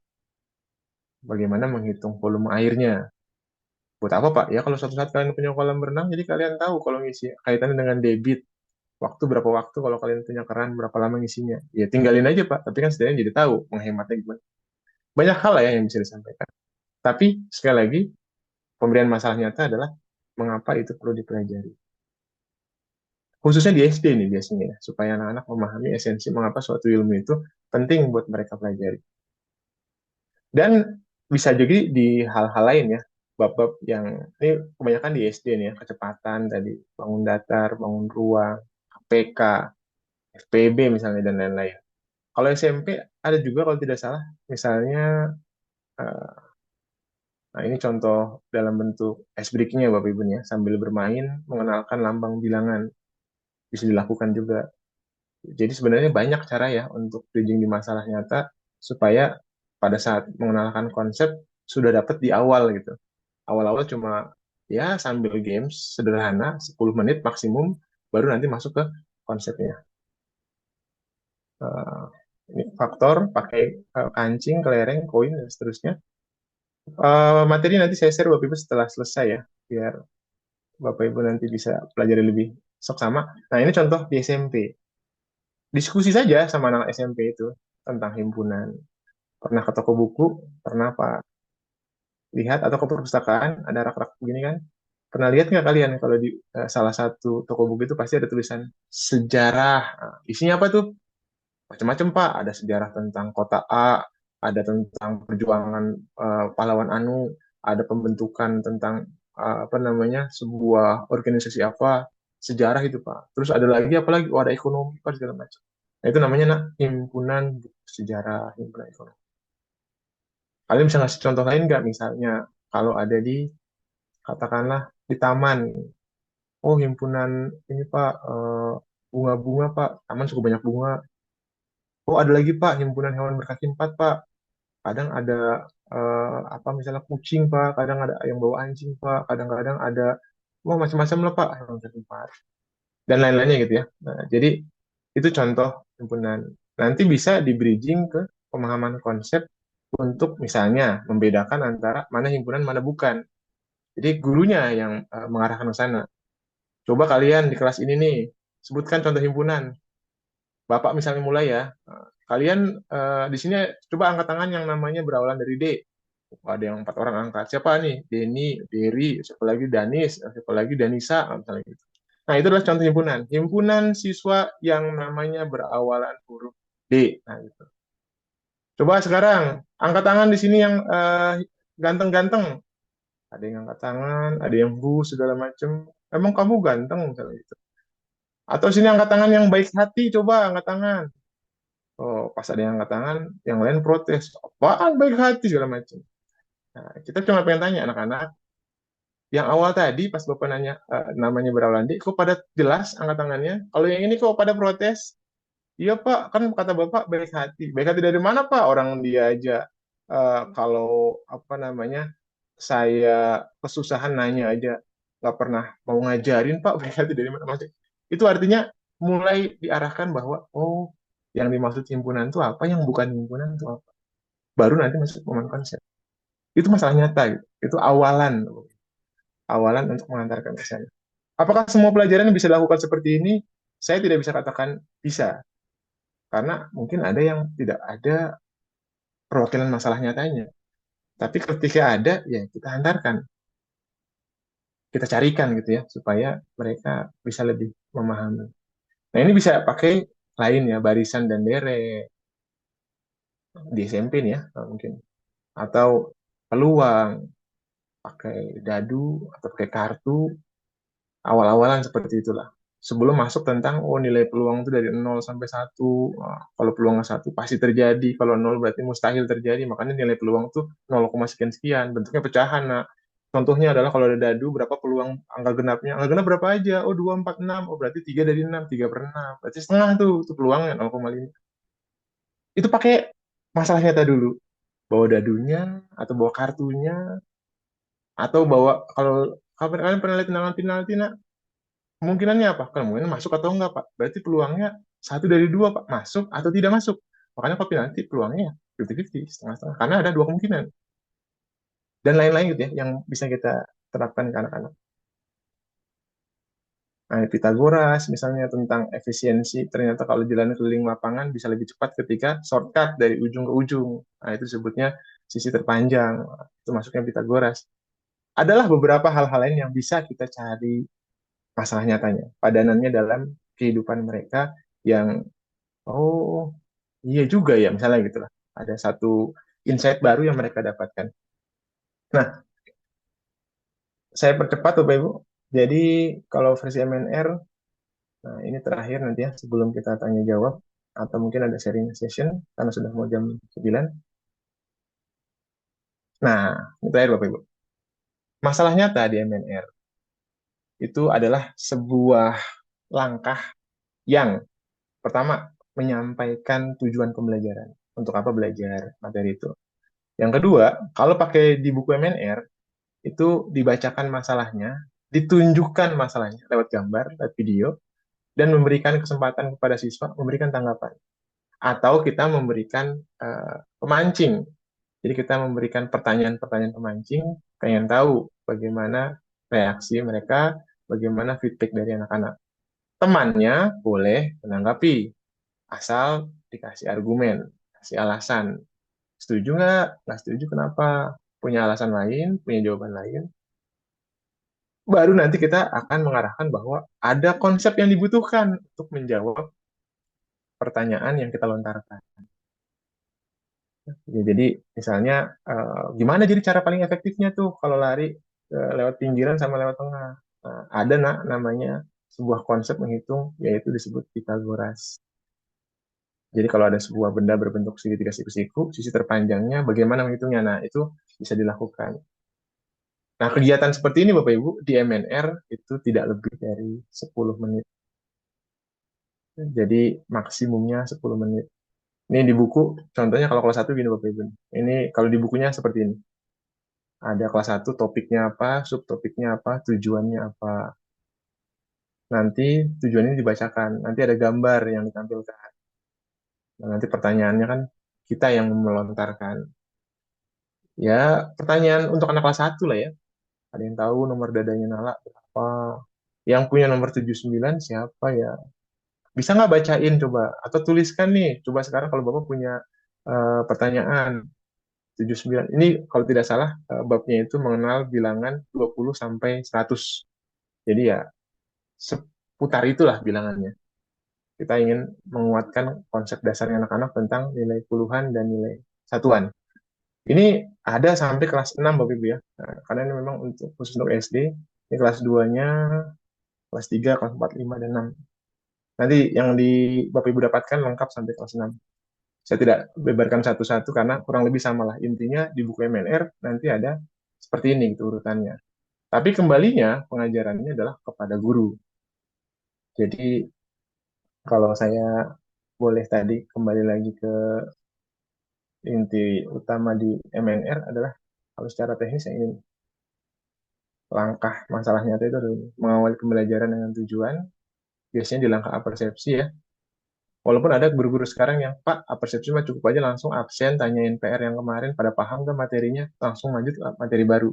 bagaimana menghitung volume airnya. Buat apa Pak? Ya kalau suatu saat kalian punya kolam renang, jadi kalian tahu kalau ngisi kaitannya dengan debit, waktu berapa waktu kalau kalian punya keran berapa lama ngisinya. Ya tinggalin aja Pak, tapi kan setidaknya jadi tahu menghematnya gimana. Banyak hal lah ya yang bisa disampaikan. Tapi sekali lagi, pemberian masalah nyata adalah mengapa itu perlu dipelajari. Khususnya di SD nih biasanya ya, supaya anak-anak memahami esensi mengapa suatu ilmu itu penting buat mereka pelajari. Dan bisa juga di hal-hal lain ya, bab-bab yang ini kebanyakan di SD nih ya, kecepatan tadi, bangun datar, bangun ruang, APK, FPB misalnya dan lain-lain. Kalau SMP ada juga kalau tidak salah, misalnya, eh, nah ini contoh dalam bentuk ice breaking-nya Bapak Ibu ya, sambil bermain mengenalkan lambang bilangan bisa dilakukan juga. Jadi sebenarnya banyak cara ya untuk bridging di masalah nyata supaya pada saat mengenalkan konsep sudah dapat di awal gitu. Awal-awal cuma ya sambil games sederhana 10 menit maksimum baru nanti masuk ke konsepnya. Eh, ini faktor pakai kancing, kelereng, koin dan seterusnya. Materi nanti saya share Bapak Ibu setelah selesai ya biar Bapak Ibu nanti bisa pelajari lebih seksama. Nah, ini contoh di SMP. Diskusi saja sama anak SMP itu tentang himpunan. Pernah ke toko buku, pernah Pak lihat, atau ke perpustakaan, ada rak-rak begini kan? Pernah lihat nggak kalian kalau di salah satu toko buku itu pasti ada tulisan sejarah. Nah, isinya apa tuh? macam-macam Pak. Ada sejarah tentang kota A, ada tentang perjuangan pahlawan Anu, ada pembentukan tentang apa namanya sebuah organisasi apa, sejarah itu Pak. Terus ada lagi apa lagi? Oh, ada ekonomi Pak segala macam. Nah, itu namanya himpunan buku sejarah, himpunan ekonomi. Kalian bisa ngasih contoh lain nggak? Misalnya kalau ada di katakanlah di taman, oh himpunan ini Pak bunga-bunga Pak, taman cukup banyak bunga. Oh ada lagi Pak himpunan hewan berkaki empat Pak. Kadang ada apa misalnya kucing Pak, kadang ada yang bawa anjing Pak, kadang-kadang ada wah macam-macam lah Pak hewan berkaki empat dan lain-lainnya gitu ya. Nah, jadi itu contoh himpunan. Nanti bisa di bridging ke pemahaman konsep untuk misalnya membedakan antara mana himpunan mana bukan. Jadi gurunya yang mengarahkan ke sana. Coba kalian di kelas ini nih sebutkan contoh himpunan. Bapak misalnya mulai ya. Kalian di sini coba angkat tangan yang namanya berawalan dari D. Ada yang 4 orang angkat. Siapa nih? Denny, Derry, siapa lagi Danis, siapa lagi Danisa, misalnya gitu. Nah, itu adalah contoh himpunan. Himpunan siswa yang namanya berawalan huruf D. Nah, gitu. Coba sekarang angkat tangan di sini yang ganteng-ganteng. Ada yang angkat tangan, ada yang bu segala macem. Emang kamu ganteng misalnya gitu. Atau sini angkat tangan yang baik hati, coba angkat tangan. Oh, pas ada yang angkat tangan, yang lain protes. Apaan baik hati segala macam. Nah, kita cuma pengen tanya anak-anak, yang awal tadi pas Bapak nanya namanya Berawalandi, kok pada jelas angkat tangannya? Kalau yang ini kok pada protes? Iya Pak, kan kata Bapak baik hati. Baik hati dari mana Pak? Orang dia aja kalau apa namanya saya kesusahan nanya aja nggak pernah mau ngajarin Pak baik hati dari mana maksudnya. Itu artinya mulai diarahkan bahwa oh yang dimaksud himpunan itu apa, yang bukan himpunan itu apa. Baru nanti masuk pemahaman konsep. Itu masalah nyata gitu. Itu awalan awalan untuk mengantarkan ke sana. Apakah semua pelajaran bisa dilakukan seperti ini? Saya tidak bisa katakan bisa, karena mungkin ada yang tidak ada perwakilan masalah nyatanya. Tapi ketika ada, ya kita hantarkan, kita carikan gitu ya, supaya mereka bisa lebih memahami. Nah ini bisa pakai lain ya, barisan dan deret di SMP nih ya, mungkin. Atau peluang, pakai dadu, atau pakai kartu, awal-awalan seperti itulah. Sebelum masuk tentang, oh nilai peluang itu dari 0 sampai 1. Nah, kalau peluangnya 1 pasti terjadi, kalau 0 berarti mustahil terjadi, makanya nilai peluang itu 0, sekian-sekian, bentuknya pecahan. Nah, contohnya adalah kalau ada dadu, berapa peluang angka genapnya? Angka genap berapa aja? Oh 2, 4, 6. Oh berarti 3 dari 6, 3 per 6. Berarti setengah tuh peluangnya 0,5. Itu pakai masalah nyata dulu. Bawa dadunya, atau bawa kartunya, atau bawa, kalau kalian pernah lihat tendangan penalti, nah, kemungkinannya apa? Kemungkinan masuk atau enggak, Pak. Berarti peluangnya 1 dari 2, Pak. Masuk atau tidak masuk. Makanya kopi nanti peluangnya 50-50, setengah-setengah. Karena ada 2 kemungkinan. Dan lain-lain gitu ya, yang bisa kita terapkan ke anak-anak. Nah, Pitagoras misalnya tentang efisiensi, ternyata kalau jalan keliling lapangan bisa lebih cepat ketika shortcut dari ujung ke ujung. Nah, itu disebutnya sisi terpanjang. Itu masuknya Pitagoras. Adalah beberapa hal-hal lain yang bisa kita cari masalah nyatanya, padanannya dalam kehidupan mereka yang oh, iya juga ya, misalnya gitu lah. Ada satu insight baru yang mereka dapatkan. Nah, saya percepat Bapak Ibu. Jadi kalau versi MNR, nah ini terakhir nanti ya sebelum kita tanya jawab atau mungkin ada sharing session karena sudah mau jam 9. Nah, ini terakhir Bapak Ibu. Masalah nyata di MNR itu adalah sebuah langkah yang pertama menyampaikan tujuan pembelajaran. Untuk apa belajar materi itu. Yang kedua, kalau pakai di buku MNR, itu dibacakan masalahnya, ditunjukkan masalahnya lewat gambar, lewat video, dan memberikan kesempatan kepada siswa memberikan tanggapan. Atau kita memberikan pemancing. Jadi kita memberikan pertanyaan-pertanyaan pemancing, pengen tahu bagaimana reaksi mereka, bagaimana feedback dari anak-anak. Temannya boleh menanggapi, asal dikasih argumen, kasih alasan. Setuju nggak? Nggak setuju kenapa? Punya alasan lain, punya jawaban lain. Baru nanti kita akan mengarahkan bahwa ada konsep yang dibutuhkan untuk menjawab pertanyaan yang kita lontarkan. Ya, jadi misalnya gimana jadi cara paling efektifnya tuh kalau lari lewat pinggiran sama lewat tengah. Nah, ada namanya sebuah konsep menghitung yaitu disebut Pitagoras. Jadi kalau ada sebuah benda berbentuk segitiga siku-siku, sisi terpanjangnya bagaimana menghitungnya? Nah, itu bisa dilakukan. Nah, kegiatan seperti ini Bapak Ibu di MNR itu tidak lebih dari 10 menit. Jadi maksimumnya 10 menit. Ini di buku, contohnya kalau kelas 1 gini Bapak Ibu. Ini kalau di bukunya seperti ini. Ada kelas 1 topiknya apa, subtopiknya apa, tujuannya apa. Nanti tujuannya dibacakan. Nanti ada gambar yang ditampilkan. Nah, nanti pertanyaannya kan kita yang melontarkan. Ya, pertanyaan untuk anak kelas 1 lah ya. Ada yang tahu nomor dadanya Nala berapa? Yang punya nomor 79 siapa ya? Bisa nggak bacain coba? Atau tuliskan nih. Coba sekarang kalau Bapak punya pertanyaan 79. Ini kalau tidak salah babnya itu mengenal bilangan 20 sampai 100. Jadi ya seputar itulah bilangannya. Kita ingin menguatkan konsep dasarnya anak-anak tentang nilai puluhan dan nilai satuan. Ini ada sampai kelas 6 Bapak Ibu ya. Nah, karena ini memang untuk khusus untuk SD. Ini kelas 2-nya, kelas 3, kelas 4, 5, dan 6. Nanti yang di Bapak Ibu dapatkan lengkap sampai kelas 6. Saya tidak beberkan satu-satu karena kurang lebih sama lah. Intinya di buku MNR nanti ada seperti ini gitu urutannya. Tapi kembalinya pengajarannya adalah kepada guru. Jadi kalau saya boleh tadi kembali lagi ke inti utama di MNR adalah kalau secara teknis yang ingin langkah masalah nyata itu adalah mengawali pembelajaran dengan tujuan, biasanya di langkah apersepsi ya. Walaupun ada guru-guru sekarang yang, Pak, apersepsi mah cukup aja langsung absen, tanyain PR yang kemarin, pada paham ke materinya, langsung lanjut ke materi baru.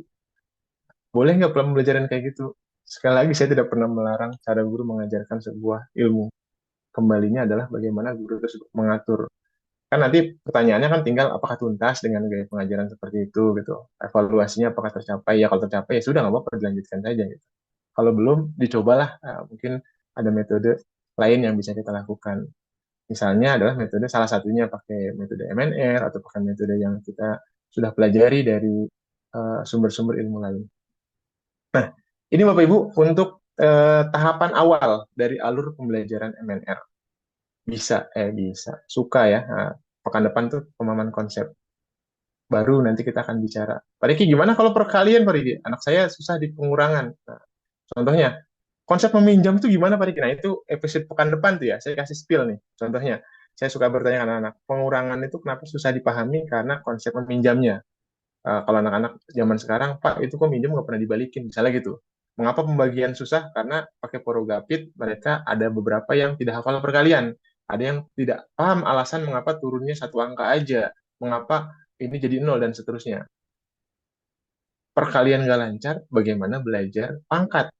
Boleh nggak pembelajaran kayak gitu? Sekali lagi, saya tidak pernah melarang cara guru mengajarkan sebuah ilmu. Kembalinya adalah bagaimana guru tersebut mengatur. Kan nanti pertanyaannya kan tinggal apakah tuntas dengan gaya pengajaran seperti itu gitu. Evaluasinya apakah tercapai? Ya kalau tercapai ya sudah nggak apa-apa dilanjutkan saja gitu. Kalau belum dicobalah mungkin ada metode lain yang bisa kita lakukan. Misalnya adalah metode salah satunya pakai metode MNR atau pakai metode yang kita sudah pelajari dari sumber-sumber ilmu lain. Nah, ini Bapak Ibu untuk tahapan awal dari alur pembelajaran MNR. Bisa, suka ya. Nah, pekan depan tuh pemahaman konsep. Baru nanti kita akan bicara. Pak Riki, gimana kalau perkalian Pak Riki? Anak saya susah di pengurangan. Nah, contohnya, konsep meminjam itu gimana Pak Riki? Nah, itu episode pekan depan tuh ya, saya kasih spill nih. Contohnya, saya suka bertanya ke anak-anak, pengurangan itu kenapa susah dipahami? Karena konsep meminjamnya. Kalau anak-anak zaman sekarang, Pak, itu kok minjem nggak pernah dibalikin, misalnya gitu. Mengapa pembagian susah? Karena pakai porogapit, mereka ada beberapa yang tidak hafal perkalian. Ada yang tidak paham alasan mengapa turunnya satu angka aja. Mengapa ini jadi nol dan seterusnya. Perkalian nggak lancar, bagaimana belajar pangkat?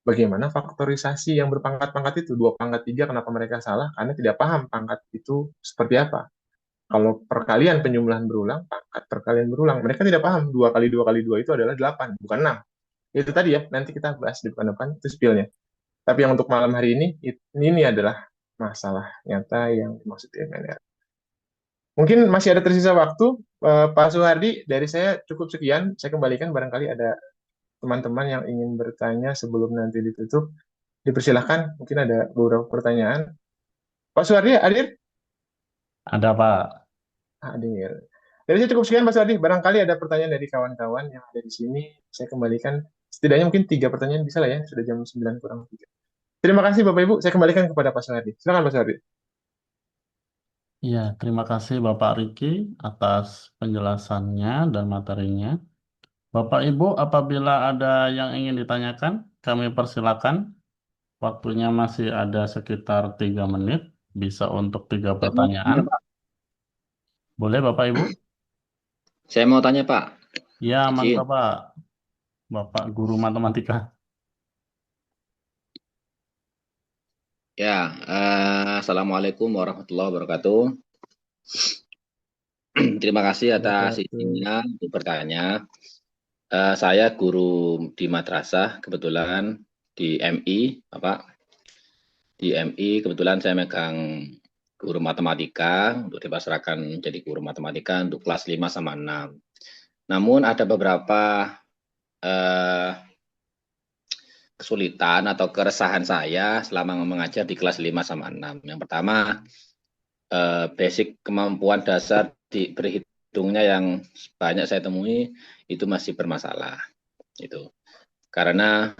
Bagaimana faktorisasi yang berpangkat-pangkat itu? Dua pangkat tiga, kenapa mereka salah? Karena tidak paham pangkat itu seperti apa. Kalau perkalian penyembelihan berulang, pangkat perkalian berulang, mereka tidak paham. Dua kali dua itu adalah 8, bukan 6. Itu tadi ya, nanti kita bahas di depan depan, itu spillnya. Tapi yang untuk malam hari ini adalah masalah nyata yang dimaksud di MNR. Mungkin masih ada tersisa waktu, Pak Suhardi, dari saya cukup sekian. Saya kembalikan barangkali ada teman-teman yang ingin bertanya sebelum nanti ditutup. Dipersilahkan, mungkin ada beberapa pertanyaan. Pak Suhardi, hadir? Ada Pak. Hadir. Dari saya cukup sekian, Pak Suhardi. Barangkali ada pertanyaan dari kawan-kawan yang ada di sini. Saya kembalikan, setidaknya mungkin 3 pertanyaan bisa lah ya. Sudah jam 9 kurang 3. Terima kasih Bapak Ibu. Saya kembalikan kepada Pak Suhardi. Silakan Pak Suhardi. Ya, terima kasih Bapak Riki atas penjelasannya dan materinya. Bapak Ibu, apabila ada yang ingin ditanyakan, kami persilakan. Waktunya masih ada sekitar 3 menit, bisa untuk 3 pertanyaan. Boleh Bapak Ibu? Saya mau tanya Pak. Ya, Izin. mantap Pak. Bapak guru matematika. Ya, Assalamualaikum warahmatullahi wabarakatuh. Terima kasih atas izinnya untuk bertanya. Saya guru di madrasah, kebetulan di MI, Bapak. Di MI, kebetulan saya megang guru matematika untuk dipasrahkan jadi guru matematika untuk kelas 5 sama 6. Namun ada beberapa kesulitan atau keresahan saya selama mengajar di kelas 5 sama 6. Yang pertama, basic kemampuan dasar di berhitungnya yang banyak saya temui itu masih bermasalah. Itu karena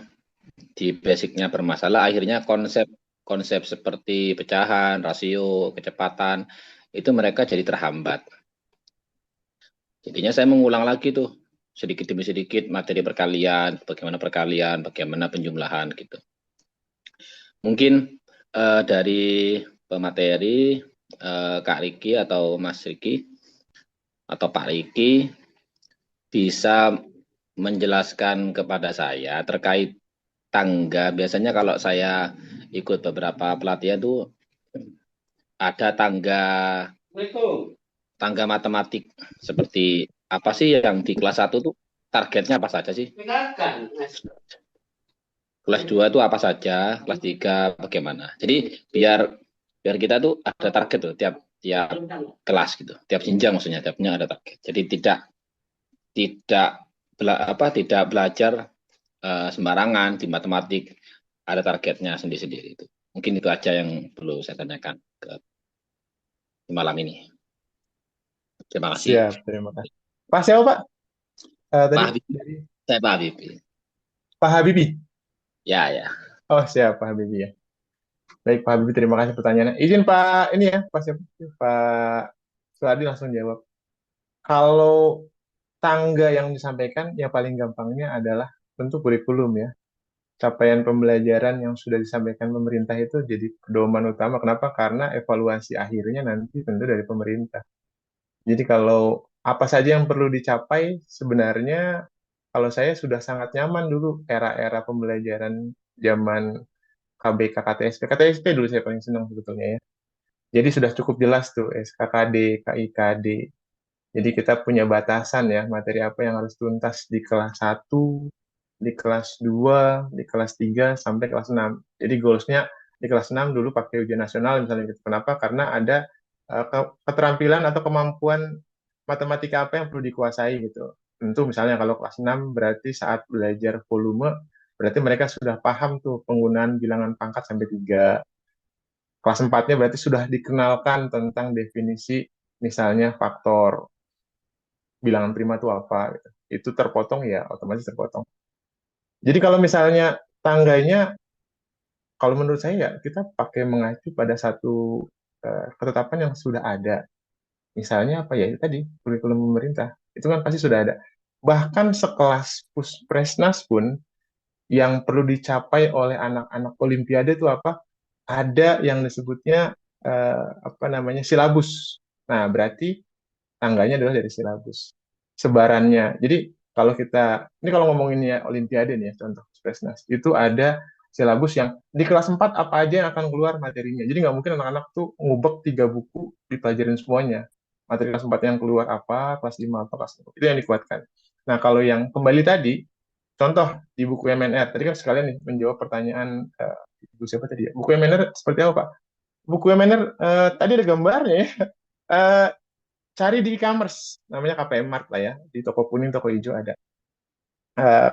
di basicnya bermasalah, akhirnya konsep seperti pecahan, rasio, kecepatan itu mereka jadi terhambat. Jadinya saya mengulang lagi tuh sedikit demi sedikit materi perkalian, bagaimana penjumlahan gitu. Mungkin dari pemateri Kak Riki atau Mas Riki atau Pak Riki bisa menjelaskan kepada saya terkait tangga. Biasanya kalau saya ikut beberapa pelatihan tuh ada tangga matematik seperti apa sih yang di kelas 1 tuh targetnya apa saja sih? Kelas 2 tuh apa saja, kelas 3 bagaimana. Jadi biar kita tuh ada target tuh tiap kelas gitu. Tiap jenjang maksudnya, tiapnya ada target. Jadi tidak belajar sembarangan di matematik, ada targetnya sendiri-sendiri itu. Mungkin itu aja yang perlu saya tanyakan ke malam ini. Terima kasih. Siap, terima kasih. Pak siapa Pak? Pak Tadi Habib. Saya Pak Habib. Pak Habibi. Ya. Oh siap Pak Habibi ya. Baik Pak Habibi, terima kasih pertanyaannya. Izin Pak ini ya, Pak siapa? Pak Seladi langsung jawab. Kalau tangga yang disampaikan, yang paling gampangnya adalah tentu kurikulum ya. Capaian pembelajaran yang sudah disampaikan pemerintah itu jadi pedoman utama. Kenapa? Karena evaluasi akhirnya nanti tentu dari pemerintah. Jadi kalau apa saja yang perlu dicapai, sebenarnya kalau saya sudah sangat nyaman dulu era-era pembelajaran zaman KBK, KTSP. KTSP dulu saya paling senang sebetulnya ya. Jadi sudah cukup jelas tuh SKKD, KIKD. Jadi kita punya batasan ya, materi apa yang harus tuntas di kelas 1, di kelas 2, di kelas 3, sampai kelas 6. Jadi goalsnya di kelas 6 dulu pakai ujian nasional misalnya gitu. Kenapa? Karena ada keterampilan atau kemampuan matematika apa yang perlu dikuasai gitu. Tentu misalnya kalau kelas 6 berarti saat belajar volume, berarti mereka sudah paham tuh penggunaan bilangan pangkat sampai 3. Kelas 4-nya berarti sudah dikenalkan tentang definisi misalnya faktor, bilangan prima itu apa gitu. Itu terpotong ya otomatis terpotong. Jadi kalau misalnya tangganya, kalau menurut saya ya kita pakai mengacu pada satu ketetapan yang sudah ada. Misalnya apa ya tadi kurikulum pemerintah itu kan pasti sudah ada. Bahkan sekelas Puspresnas pun yang perlu dicapai oleh anak-anak Olimpiade itu apa? Ada yang disebutnya apa namanya silabus. Nah berarti tangganya adalah dari silabus. Sebarannya. Jadi kalau ini kalau ngomongin ya Olimpiade nih ya, contoh Spesnas, itu ada silabus yang di kelas 4 apa aja yang akan keluar materinya. Jadi nggak mungkin anak-anak tuh ngubek 3 buku dipelajarin semuanya. Materi kelas 4 yang keluar apa, kelas 5 apa, kelas 6. Itu yang dikuatkan. Nah, kalau yang kembali tadi, contoh di buku MNR, tadi kan sekalian nih menjawab pertanyaan Ibu siapa tadi ya? Buku MNR seperti apa, Pak? Buku MNR tadi ada gambarnya ya. Eh, Cari di e-commerce, namanya KPM Mart lah ya, di toko kuning, toko hijau ada.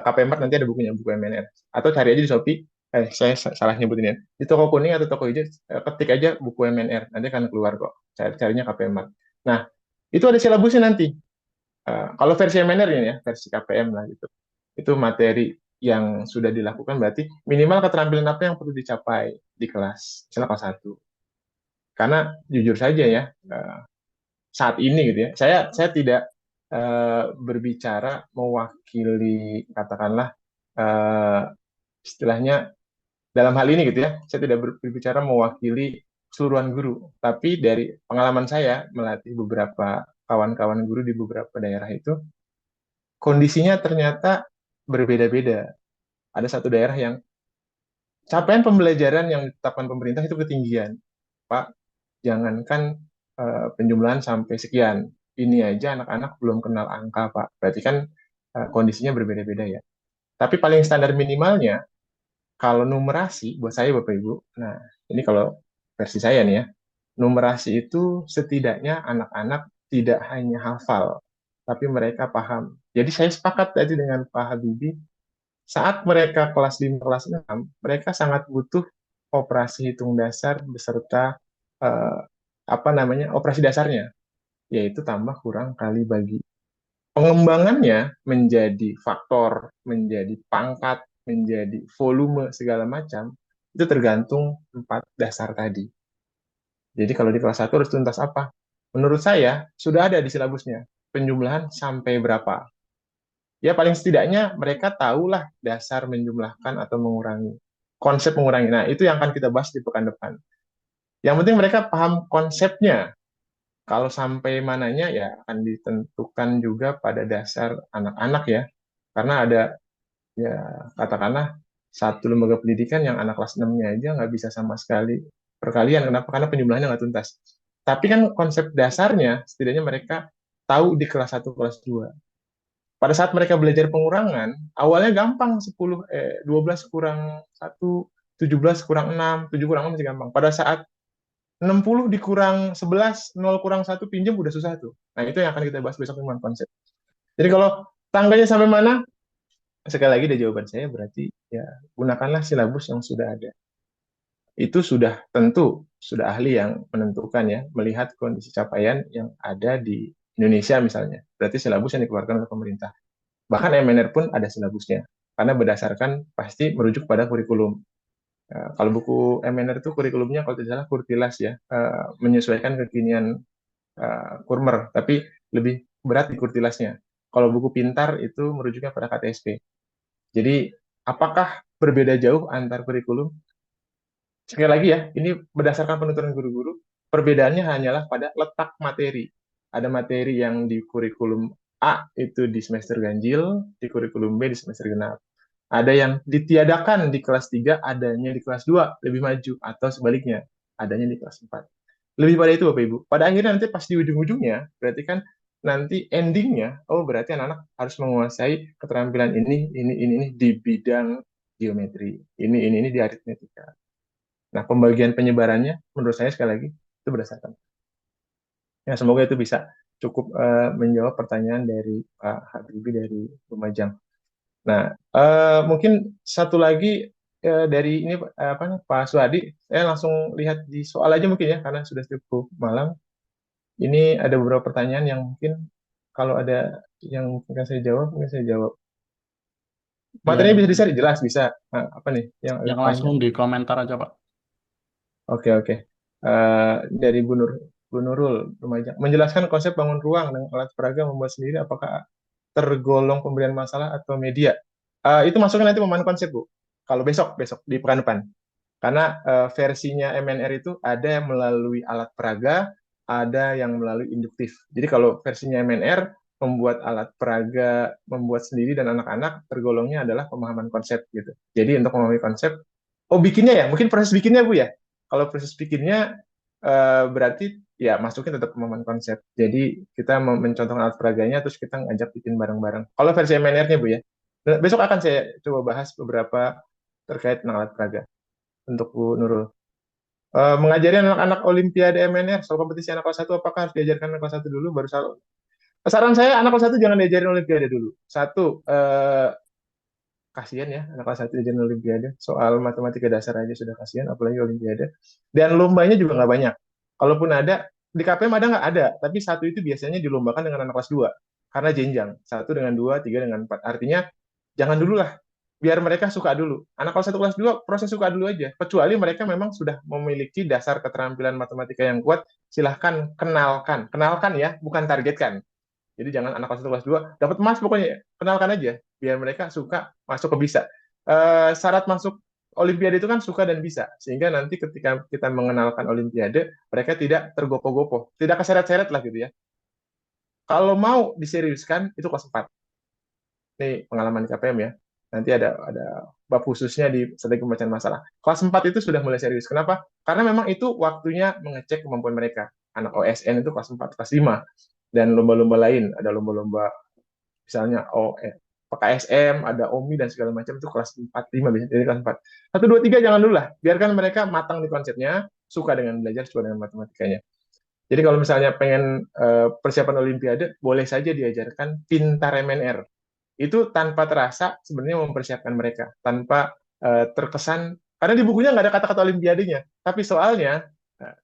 KPM Mart nanti ada bukunya, buku MNR. Atau cari aja di Shopee, saya salah nyebutin ya. Di toko kuning atau toko hijau, ketik aja buku MNR, nanti akan keluar kok. Carinya KPM Mart. Nah, itu ada silabusnya nanti. Kalau versi MNR ini ya, versi KPM lah gitu. Itu materi yang sudah dilakukan, berarti minimal keterampilan apa yang perlu dicapai di kelas, misalnya kelas 1. Karena jujur saja ya, saat ini gitu ya. Saya tidak berbicara mewakili katakanlah istilahnya dalam hal ini gitu ya. Saya tidak berbicara mewakili keseluruhan guru, tapi dari pengalaman saya melatih beberapa kawan-kawan guru di beberapa daerah itu kondisinya ternyata berbeda-beda. Ada satu daerah yang capaian pembelajaran yang ditetapkan pemerintah itu ketinggian. Pak, jangankan penjumlahan sampai sekian. Ini aja anak-anak belum kenal angka, Pak. Berarti kan kondisinya berbeda-beda ya. Tapi paling standar minimalnya, kalau numerasi, buat saya Bapak Ibu, nah ini kalau versi saya nih ya, numerasi itu setidaknya anak-anak tidak hanya hafal, tapi mereka paham. Jadi saya sepakat tadi dengan Pak Habibie, saat mereka kelas 5, kelas 6, mereka sangat butuh operasi hitung dasar beserta eh, apa namanya operasi dasarnya, yaitu tambah kurang kali bagi. Pengembangannya menjadi faktor, menjadi pangkat, menjadi volume segala macam, itu tergantung 4 dasar tadi. Jadi kalau di kelas 1 harus tuntas apa? Menurut saya sudah ada di silabusnya penjumlahan sampai berapa. Ya paling setidaknya mereka tahulah dasar menjumlahkan atau mengurangi. Konsep mengurangi. Nah, itu yang akan kita bahas di pekan depan. Yang penting mereka paham konsepnya. Kalau sampai mananya ya akan ditentukan juga pada dasar anak-anak ya. Karena ada ya katakanlah satu lembaga pendidikan yang anak kelas 6-nya aja nggak bisa sama sekali perkalian. Kenapa? Karena penjumlahannya nggak tuntas. Tapi kan konsep dasarnya setidaknya mereka tahu di kelas 1, kelas 2. Pada saat mereka belajar pengurangan, awalnya gampang 12 kurang 1, 17 kurang 6, 7 kurang 6 masih gampang. Pada saat 60 dikurang 11, 0 kurang 1 pinjam udah susah tuh. Nah, itu yang akan kita bahas besok dengan konsep. Jadi kalau tangganya sampai mana? Sekali lagi dari jawaban saya berarti ya gunakanlah silabus yang sudah ada. Itu sudah tentu, sudah ahli yang menentukan ya, melihat kondisi capaian yang ada di Indonesia misalnya. Berarti silabus yang dikeluarkan oleh pemerintah. Bahkan MNR pun ada silabusnya, karena berdasarkan pasti merujuk pada kurikulum. Kalau buku MNR itu kurikulumnya kalau tidak salah Kurtilas ya, menyesuaikan kekinian Kurmer, tapi lebih berat di Kurtilasnya. Kalau buku Pintar itu merujuknya pada KTSP. Jadi, apakah berbeda jauh antar kurikulum? Sekali lagi ya, ini berdasarkan penuturan guru-guru, perbedaannya hanyalah pada letak materi. Ada materi yang di kurikulum A itu di semester ganjil, di kurikulum B di semester genap. Ada yang ditiadakan di kelas 3, adanya di kelas 2, lebih maju, atau sebaliknya, adanya di kelas 4. Lebih pada itu Bapak Ibu. Pada akhirnya nanti pas di ujung-ujungnya, berarti kan nanti endingnya, oh berarti anak-anak harus menguasai keterampilan ini di bidang geometri, ini di aritmetika. Nah, pembagian penyebarannya menurut saya sekali lagi itu berdasarkan. Ya, semoga itu bisa cukup menjawab pertanyaan dari Pak Habibie dari Lumajang. Nah, mungkin satu lagi dari ini apa nih, Pak Suhadi, saya langsung lihat di soal aja mungkin ya karena sudah cukup malam. Ini ada beberapa pertanyaan yang mungkin kalau ada yang mungkin saya jawab, mungkin saya jawab. Ya, Materinya bisa dicari jelas bisa. Nah, apa nih yang agak yang langsung panjang? di komentar aja, Pak. Oke, oke. Dari Bu Nurul, Lumajang. Menjelaskan konsep bangun ruang dengan alat peraga membuat sendiri, apakah tergolong pemberian masalah atau media? Itu masuknya nanti pemahaman konsep, Bu. Kalau besok di pekan depan. Karena versinya MNR itu ada yang melalui alat peraga, ada yang melalui induktif. Jadi kalau versinya MNR, membuat alat peraga, membuat sendiri dan anak-anak tergolongnya adalah pemahaman konsep gitu. Jadi untuk memahami konsep, oh bikinnya ya, mungkin proses bikinnya Bu ya. Kalau proses bikinnya berarti ya masuknya tetap pemahaman konsep. Jadi kita mencontohkan alat peraganya, terus kita ngajak bikin bareng-bareng. Kalau versi MNR-nya Bu ya. Nah, besok akan saya coba bahas beberapa terkait dengan alat peraga untuk Bu Nurul. Mengajari anak-anak Olimpiade MNR soal kompetisi anak kelas 1, apakah harus diajarkan anak kelas 1 dulu baru saran saya anak kelas 1 jangan diajarin Olimpiade dulu. Satu, kasihan ya anak kelas 1 diajarin Olimpiade. Soal matematika dasar aja sudah kasihan, apalagi Olimpiade. Dan lombanya juga nggak banyak. Kalaupun ada, di KPM ada nggak? Ada. Tapi satu itu biasanya dilombakan dengan anak kelas 2. Karena jenjang. 1 dengan 2, 3 dengan 4. Artinya, jangan dulu lah. Biar mereka suka dulu. Anak kelas 1, kelas 2, proses suka dulu aja. Kecuali mereka memang sudah memiliki dasar keterampilan matematika yang kuat, silahkan kenalkan. Kenalkan ya, bukan targetkan. Jadi jangan anak kelas 1, kelas 2 dapat emas pokoknya, kenalkan aja biar mereka suka masuk ke bisa. Syarat masuk Olimpiade itu kan suka dan bisa, sehingga nanti ketika kita mengenalkan Olimpiade, mereka tidak tergopoh-gopoh, tidak keseret-seret lah gitu ya. Kalau mau diseriuskan, itu kelas 4. Ini pengalaman di KPM ya. Nanti ada bab khususnya di strategi pembacaan masalah. Kelas 4 itu sudah mulai serius. Kenapa? Karena memang itu waktunya mengecek kemampuan mereka. Anak OSN itu kelas 4, kelas 5. Dan lomba-lomba lain, ada lomba-lomba misalnya PKSM, ada OMI dan segala macam itu kelas 4, 5 biasanya dari kelas 4. 1, 2, 3 jangan dulu lah. Biarkan mereka matang di konsepnya. suka dengan belajar, suka dengan matematikanya. Jadi kalau misalnya pengen persiapan Olimpiade, boleh saja diajarkan pintar MNR. Itu tanpa terasa sebenarnya mempersiapkan mereka, tanpa terkesan, karena di bukunya nggak ada kata-kata Olimpiadenya, tapi soalnya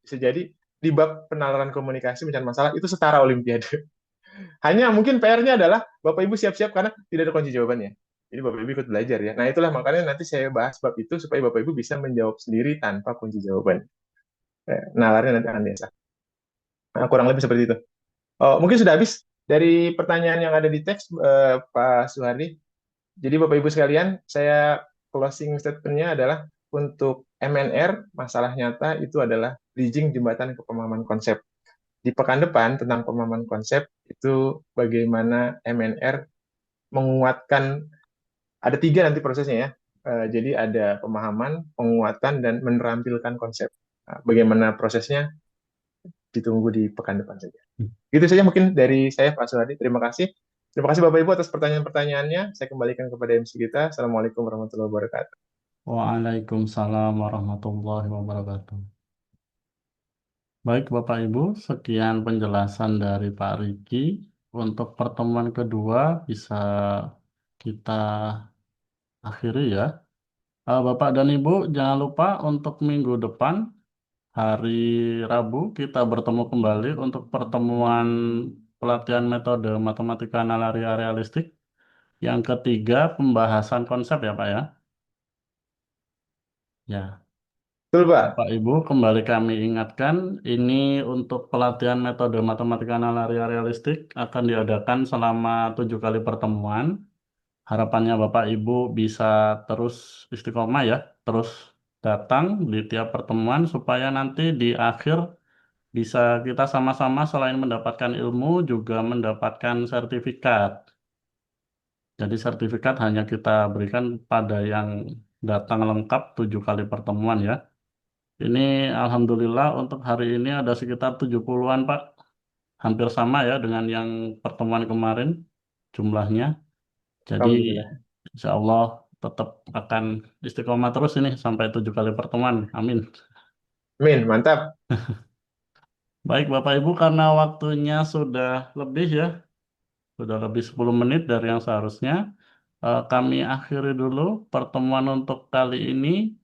bisa jadi di bab penalaran komunikasi mencari masalah itu setara Olimpiade. Hanya mungkin PR-nya adalah Bapak Ibu siap-siap karena tidak ada kunci jawabannya. Jadi Bapak Ibu ikut belajar ya. Nah itulah makanya nanti saya bahas bab itu supaya Bapak Ibu bisa menjawab sendiri tanpa kunci jawaban. Nalarnya nanti akan biasa. Nah, kurang lebih seperti itu. Oh, mungkin sudah habis dari pertanyaan yang ada di teks, Pak Suhardi. Jadi Bapak Ibu sekalian, saya closing statement-nya adalah untuk MNR, masalah nyata itu adalah bridging jembatan ke pemahaman konsep. Di pekan depan tentang pemahaman konsep itu bagaimana MNR menguatkan, ada tiga nanti prosesnya ya. Jadi ada pemahaman, penguatan, dan menerampilkan konsep. Nah, bagaimana prosesnya ditunggu di pekan depan saja. Itu saja mungkin dari saya, Pak Suhadi. Terima kasih. Terima kasih Bapak Ibu atas pertanyaan-pertanyaannya. Saya kembalikan kepada MC kita. Assalamualaikum warahmatullahi wabarakatuh. Waalaikumsalam warahmatullahi wabarakatuh. Baik Bapak Ibu, sekian penjelasan dari Pak Riki. Untuk pertemuan kedua bisa kita akhiri ya. Bapak dan Ibu, jangan lupa untuk minggu depan, hari Rabu, kita bertemu kembali untuk pertemuan pelatihan metode matematika nalaria realistik. Yang ketiga, pembahasan konsep ya Pak ya. Ya, Betul, Pak. Bapak Ibu, kembali kami ingatkan, ini untuk pelatihan metode matematika nalaria realistik akan diadakan selama 7 kali pertemuan. Harapannya Bapak Ibu bisa terus istiqomah ya, terus datang di tiap pertemuan supaya nanti di akhir bisa kita sama-sama selain mendapatkan ilmu juga mendapatkan sertifikat. Jadi sertifikat hanya kita berikan pada yang datang lengkap 7 kali pertemuan ya. Ini Alhamdulillah untuk hari ini ada sekitar 70-an Pak. Hampir sama ya dengan yang pertemuan kemarin jumlahnya. Jadi Alhamdulillah. insya Allah tetap akan istiqomah terus ini sampai 7 kali pertemuan. Amin. Amin. Mantap. Baik Bapak Ibu karena waktunya sudah lebih ya. Sudah lebih 10 menit dari yang seharusnya. Kami akhiri dulu pertemuan untuk kali ini.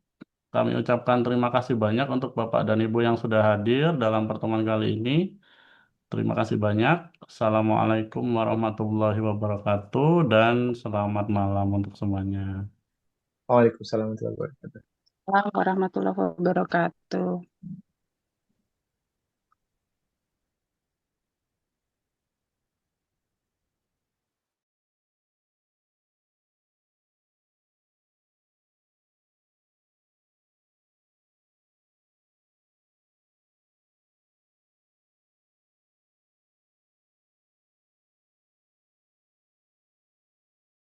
Kami ucapkan terima kasih banyak untuk Bapak dan Ibu yang sudah hadir dalam pertemuan kali ini. Terima kasih banyak. Assalamualaikum warahmatullahi wabarakatuh dan selamat malam untuk semuanya. Waalaikumsalam warahmatullahi wabarakatuh. Warahmatullahi wabarakatuh.